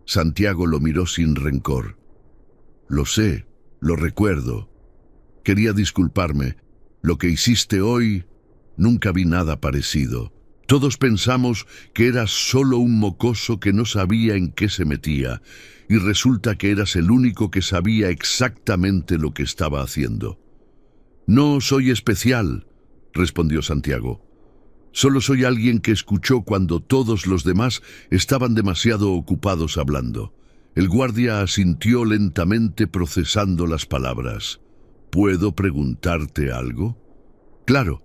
Santiago lo miró sin rencor. «Lo sé, lo recuerdo. Quería disculparme. Lo que hiciste hoy, nunca vi nada parecido. Todos pensamos que eras solo un mocoso que no sabía en qué se metía, y resulta que eras el único que sabía exactamente lo que estaba haciendo». «No soy especial», respondió Santiago. «Solo soy alguien que escuchó cuando todos los demás estaban demasiado ocupados hablando». El guardia asintió lentamente procesando las palabras. «¿Puedo preguntarte algo?» «Claro.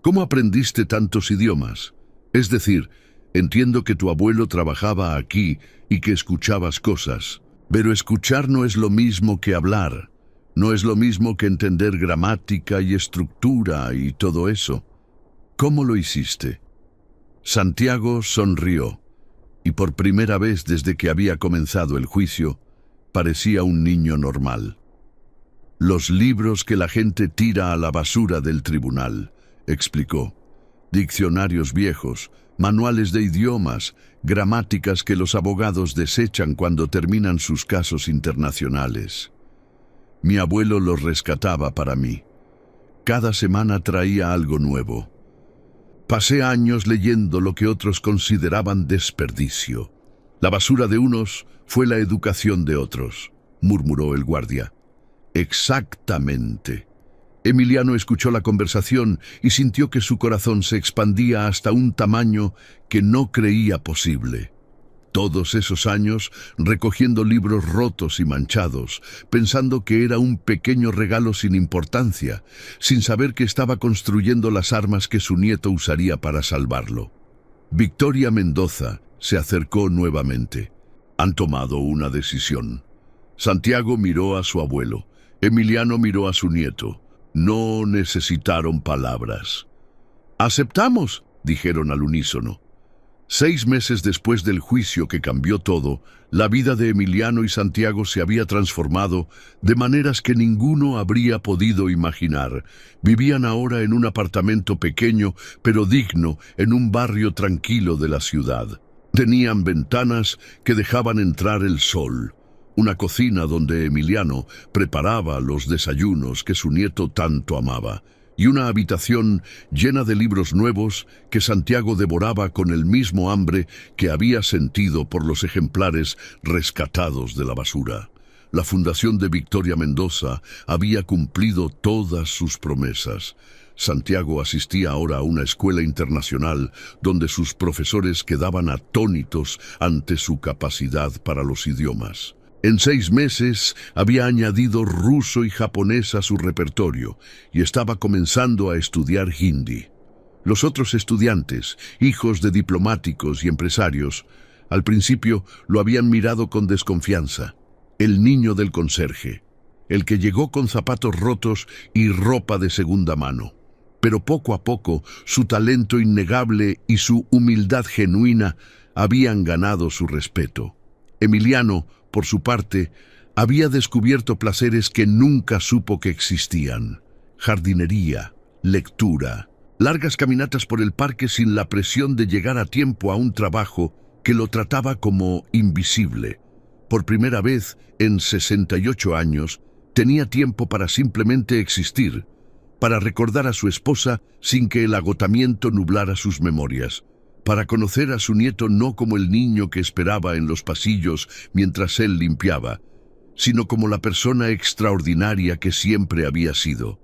¿Cómo aprendiste tantos idiomas? Es decir, entiendo que tu abuelo trabajaba aquí y que escuchabas cosas, pero escuchar no es lo mismo que hablar. No es lo mismo que entender gramática y estructura y todo eso. ¿Cómo lo hiciste?» Santiago sonrió, y por primera vez desde que había comenzado el juicio, parecía un niño normal. «Los libros que la gente tira a la basura del tribunal», explicó. «Diccionarios viejos, manuales de idiomas, gramáticas que los abogados desechan cuando terminan sus casos internacionales. Mi abuelo los rescataba para mí. Cada semana traía algo nuevo. Pasé años leyendo lo que otros consideraban desperdicio. La basura de unos fue la educación de otros», murmuró el guardia. «Exactamente». Emiliano escuchó la conversación y sintió que su corazón se expandía hasta un tamaño que no creía posible. Todos esos años recogiendo libros rotos y manchados, pensando que era un pequeño regalo sin importancia, sin saber que estaba construyendo las armas que su nieto usaría para salvarlo. Victoria Mendoza se acercó nuevamente. «Han tomado una decisión». Santiago miró a su abuelo. Emiliano miró a su nieto. No necesitaron palabras. «Aceptamos», dijeron al unísono. 6 meses después del juicio que cambió todo, la vida de Emiliano y Santiago se había transformado de maneras que ninguno habría podido imaginar. Vivían ahora en un apartamento pequeño, pero digno, en un barrio tranquilo de la ciudad. Tenían ventanas que dejaban entrar el sol, una cocina donde Emiliano preparaba los desayunos que su nieto tanto amaba, y una habitación llena de libros nuevos que Santiago devoraba con el mismo hambre que había sentido por los ejemplares rescatados de la basura. La fundación de Victoria Mendoza había cumplido todas sus promesas. Santiago asistía ahora a una escuela internacional donde sus profesores quedaban atónitos ante su capacidad para los idiomas. En 6 meses había añadido ruso y japonés a su repertorio y estaba comenzando a estudiar hindi. Los otros estudiantes, hijos de diplomáticos y empresarios, al principio lo habían mirado con desconfianza. El niño del conserje, el que llegó con zapatos rotos y ropa de segunda mano. Pero poco a poco su talento innegable y su humildad genuina habían ganado su respeto. Emiliano, por su parte, había descubierto placeres que nunca supo que existían. Jardinería, lectura, largas caminatas por el parque sin la presión de llegar a tiempo a un trabajo que lo trataba como invisible. Por primera vez en 68 años, tenía tiempo para simplemente existir, para recordar a su esposa sin que el agotamiento nublara sus memorias, para conocer a su nieto no como el niño que esperaba en los pasillos mientras él limpiaba, sino como la persona extraordinaria que siempre había sido.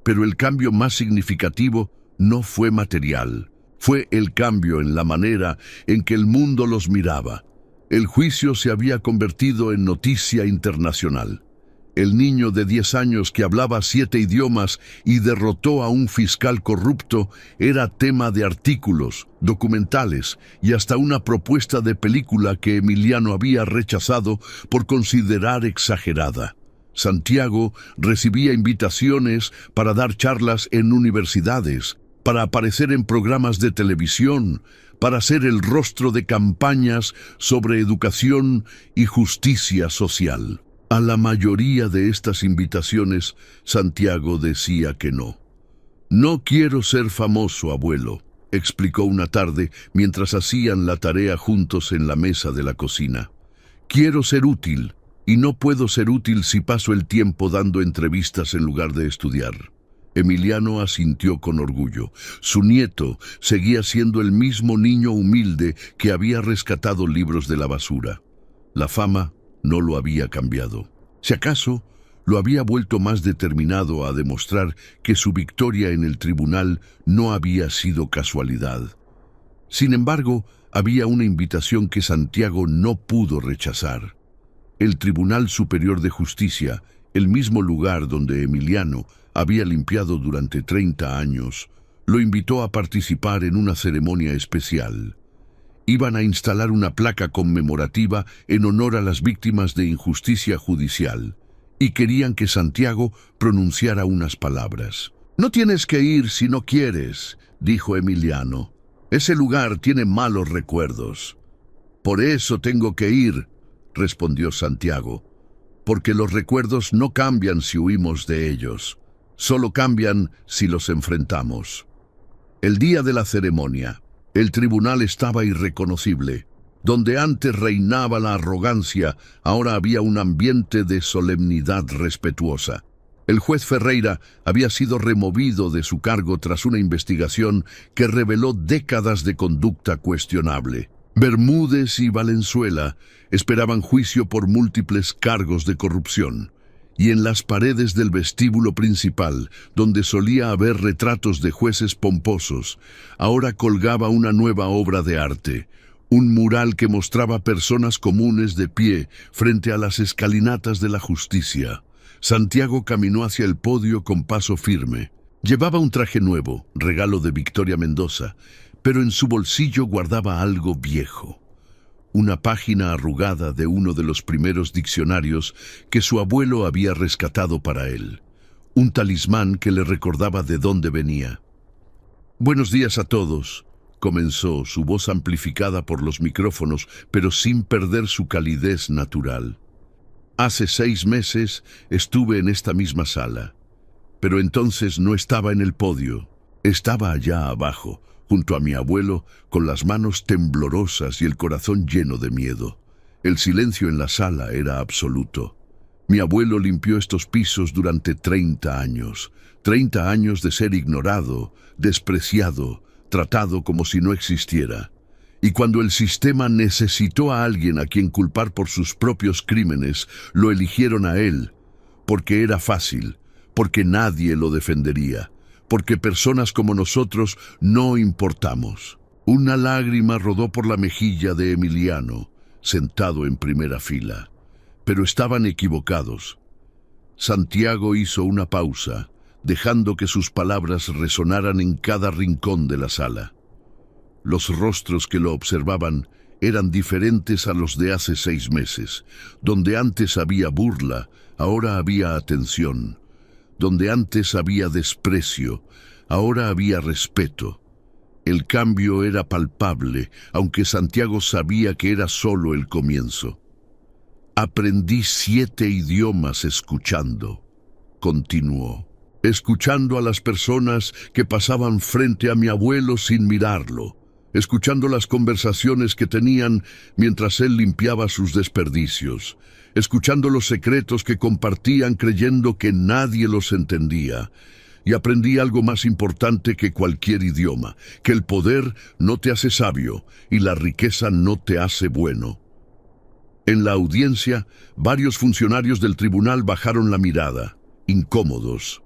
Pero el cambio más significativo no fue material, fue el cambio en la manera en que el mundo los miraba. El juicio se había convertido en noticia internacional. El niño de 10 años que hablaba 7 idiomas y derrotó a un fiscal corrupto era tema de artículos, documentales y hasta una propuesta de película que Emiliano había rechazado por considerar exagerada. Santiago recibía invitaciones para dar charlas en universidades, para aparecer en programas de televisión, para ser el rostro de campañas sobre educación y justicia social. A la mayoría de estas invitaciones, Santiago decía que no. «No quiero ser famoso, abuelo», explicó una tarde mientras hacían la tarea juntos en la mesa de la cocina. «Quiero ser útil, y no puedo ser útil si paso el tiempo dando entrevistas en lugar de estudiar». Emiliano asintió con orgullo. Su nieto seguía siendo el mismo niño humilde que había rescatado libros de la basura. La fama no lo había cambiado. Si acaso, lo había vuelto más determinado a demostrar que su victoria en el tribunal no había sido casualidad. Sin embargo, había una invitación que Santiago no pudo rechazar. El Tribunal Superior de Justicia, el mismo lugar donde Emiliano había limpiado durante 30 años, lo invitó a participar en una ceremonia especial. Iban a instalar una placa conmemorativa en honor a las víctimas de injusticia judicial, y querían que Santiago pronunciara unas palabras. «No tienes que ir si no quieres», dijo Emiliano. «Ese lugar tiene malos recuerdos». «Por eso tengo que ir», respondió Santiago, «porque los recuerdos no cambian si huimos de ellos, solo cambian si los enfrentamos». El día de la ceremonia, el tribunal estaba irreconocible. Donde antes reinaba la arrogancia, ahora había un ambiente de solemnidad respetuosa. El juez Ferreira había sido removido de su cargo tras una investigación que reveló décadas de conducta cuestionable. Bermúdez y Valenzuela esperaban juicio por múltiples cargos de corrupción. Y en las paredes del vestíbulo principal, donde solía haber retratos de jueces pomposos, ahora colgaba una nueva obra de arte, un mural que mostraba personas comunes de pie frente a las escalinatas de la justicia. Santiago caminó hacia el podio con paso firme. Llevaba un traje nuevo, regalo de Victoria Mendoza, pero en su bolsillo guardaba algo viejo. Una página arrugada de uno de los primeros diccionarios que su abuelo había rescatado para él. Un talismán que le recordaba de dónde venía. «Buenos días a todos», comenzó, su voz amplificada por los micrófonos, pero sin perder su calidez natural. «Hace 6 meses estuve en esta misma sala, pero entonces no estaba en el podio, estaba allá abajo, junto a mi abuelo, con las manos temblorosas y el corazón lleno de miedo. El silencio en la sala era absoluto. Mi abuelo limpió estos pisos durante 30 años. 30 años de ser ignorado, despreciado, tratado como si no existiera. Y cuando el sistema necesitó a alguien a quien culpar por sus propios crímenes, lo eligieron a él, porque era fácil, porque nadie lo defendería, porque personas como nosotros no importamos. Una lágrima rodó por la mejilla de Emiliano, sentado en primera fila. Pero estaban equivocados. Santiago hizo una pausa, dejando que sus palabras resonaran en cada rincón de la sala. Los rostros que lo observaban eran diferentes a los de hace 6 meses. Donde antes había burla, ahora había atención. Donde antes había desprecio, ahora había respeto. El cambio era palpable, aunque Santiago sabía que era solo el comienzo. «Aprendí 7 idiomas escuchando», continuó. «Escuchando a las personas que pasaban frente a mi abuelo sin mirarlo, escuchando las conversaciones que tenían mientras él limpiaba sus desperdicios, escuchando los secretos que compartían creyendo que nadie los entendía, y aprendí algo más importante que cualquier idioma, que el poder no te hace sabio y la riqueza no te hace bueno. En la audiencia, varios funcionarios del tribunal bajaron la mirada, incómodos.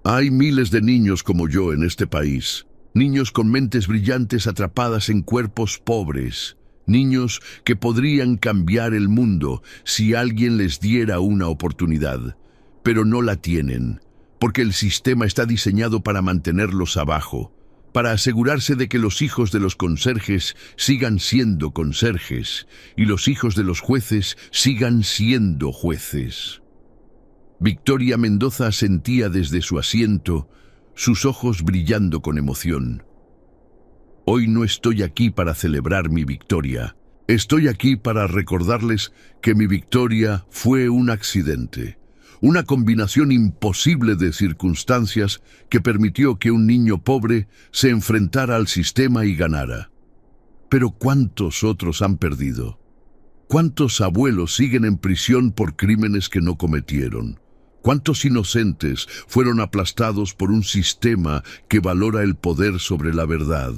Hay miles de niños como yo en este país, niños con mentes brillantes atrapadas en cuerpos pobres, niños que podrían cambiar el mundo si alguien les diera una oportunidad, pero no la tienen, porque el sistema está diseñado para mantenerlos abajo, para asegurarse de que los hijos de los conserjes sigan siendo conserjes y los hijos de los jueces sigan siendo jueces. Victoria Mendoza asentía desde su asiento, sus ojos brillando con emoción. Hoy no estoy aquí para celebrar mi victoria. Estoy aquí para recordarles que mi victoria fue un accidente, una combinación imposible de circunstancias que permitió que un niño pobre se enfrentara al sistema y ganara. Pero ¿cuántos otros han perdido? ¿Cuántos abuelos siguen en prisión por crímenes que no cometieron? ¿Cuántos inocentes fueron aplastados por un sistema que valora el poder sobre la verdad?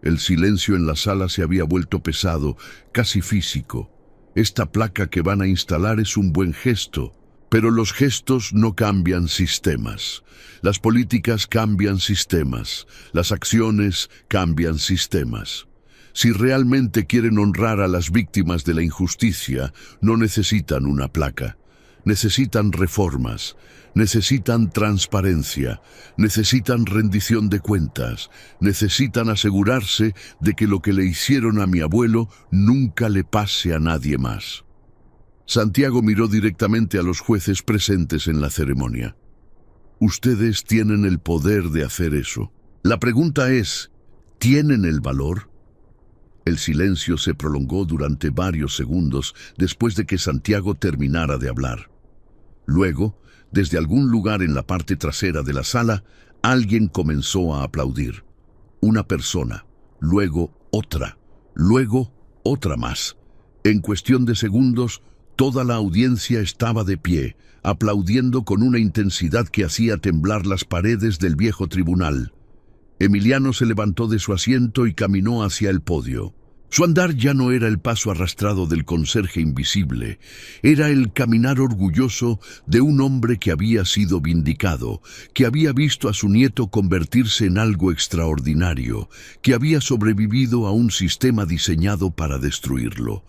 El silencio en la sala se había vuelto pesado, casi físico. Esta placa que van a instalar es un buen gesto, pero los gestos no cambian sistemas. Las políticas cambian sistemas, las acciones cambian sistemas. Si realmente quieren honrar a las víctimas de la injusticia, no necesitan una placa. Necesitan reformas, necesitan transparencia, necesitan rendición de cuentas, necesitan asegurarse de que lo que le hicieron a mi abuelo nunca le pase a nadie más. Santiago miró directamente a los jueces presentes en la ceremonia. Ustedes tienen el poder de hacer eso. La pregunta es, ¿tienen el valor? El silencio se prolongó durante varios segundos después de que Santiago terminara de hablar. Luego, desde algún lugar en la parte trasera de la sala, alguien comenzó a aplaudir. Una persona, luego otra más. En cuestión de segundos, toda la audiencia estaba de pie, aplaudiendo con una intensidad que hacía temblar las paredes del viejo tribunal. Emiliano se levantó de su asiento y caminó hacia el podio. Su andar ya no era el paso arrastrado del conserje invisible, era el caminar orgulloso de un hombre que había sido vindicado, que había visto a su nieto convertirse en algo extraordinario, que había sobrevivido a un sistema diseñado para destruirlo.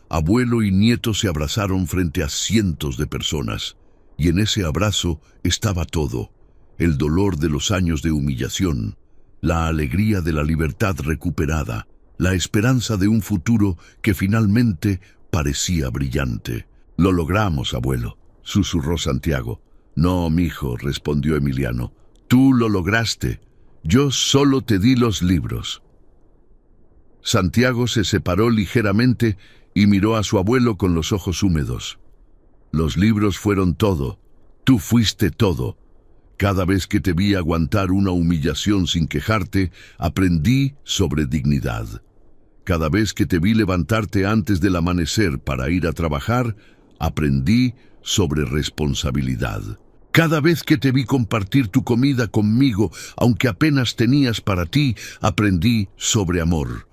Abuelo y nieto se abrazaron frente a cientos de personas, y en ese abrazo estaba todo: el dolor de los años de humillación, la alegría de la libertad recuperada, la esperanza de un futuro que finalmente parecía brillante. «Lo logramos, abuelo», susurró Santiago. «No, mijo», respondió Emiliano. «Tú lo lograste. Yo solo te di los libros». Santiago se separó ligeramente y miró a su abuelo con los ojos húmedos. «Los libros fueron todo. Tú fuiste todo. Cada vez que te vi aguantar una humillación sin quejarte, aprendí sobre dignidad. Cada vez que te vi levantarte antes del amanecer para ir a trabajar, aprendí sobre responsabilidad. Cada vez que te vi compartir tu comida conmigo, aunque apenas tenías para ti, aprendí sobre amor.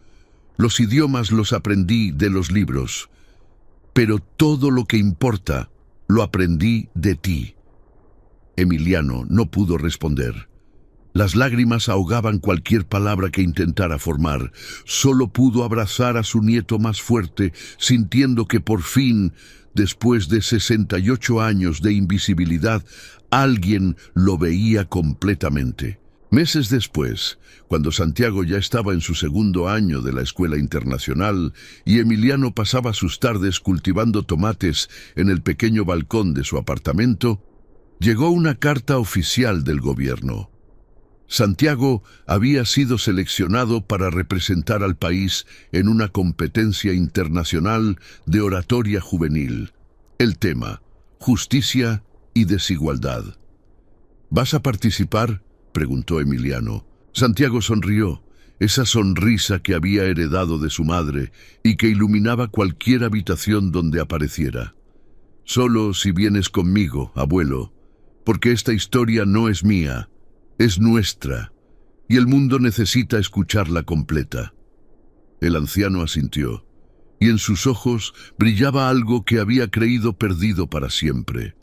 Los idiomas los aprendí de los libros, pero todo lo que importa lo aprendí de ti». Emiliano no pudo responder. Las lágrimas ahogaban cualquier palabra que intentara formar. Solo pudo abrazar a su nieto más fuerte, sintiendo que por fin, después de 68 años de invisibilidad, alguien lo veía completamente. Meses después, cuando Santiago ya estaba en su segundo año de la escuela internacional y Emiliano pasaba sus tardes cultivando tomates en el pequeño balcón de su apartamento, llegó una carta oficial del gobierno. Santiago había sido seleccionado para representar al país en una competencia internacional de oratoria juvenil. El tema: justicia y desigualdad. ¿Vas a participar?, preguntó Emiliano. Santiago sonrió, esa sonrisa que había heredado de su madre y que iluminaba cualquier habitación donde apareciera. «Solo si vienes conmigo, abuelo. porque esta historia no es mía, es nuestra, y el mundo necesita escucharla completa. El anciano asintió, y en sus ojos brillaba algo que había creído perdido para siempre: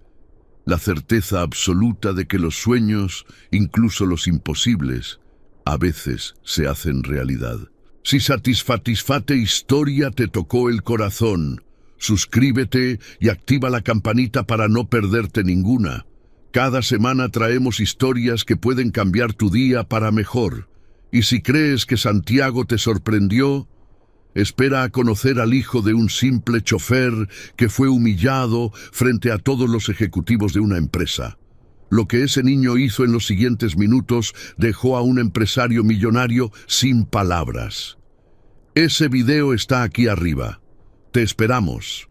la certeza absoluta de que los sueños, incluso los imposibles, a veces se hacen realidad. Si Satisfatisfate Historia te tocó el corazón, suscríbete y activa la campanita para no perderte ninguna. Cada semana traemos historias que pueden cambiar tu día para mejor. Y si crees que Santiago te sorprendió, espera a conocer al hijo de un simple chofer que fue humillado frente a todos los ejecutivos de una empresa. Lo que ese niño hizo en los siguientes minutos dejó a un empresario millonario sin palabras. Ese video está aquí arriba. Te esperamos.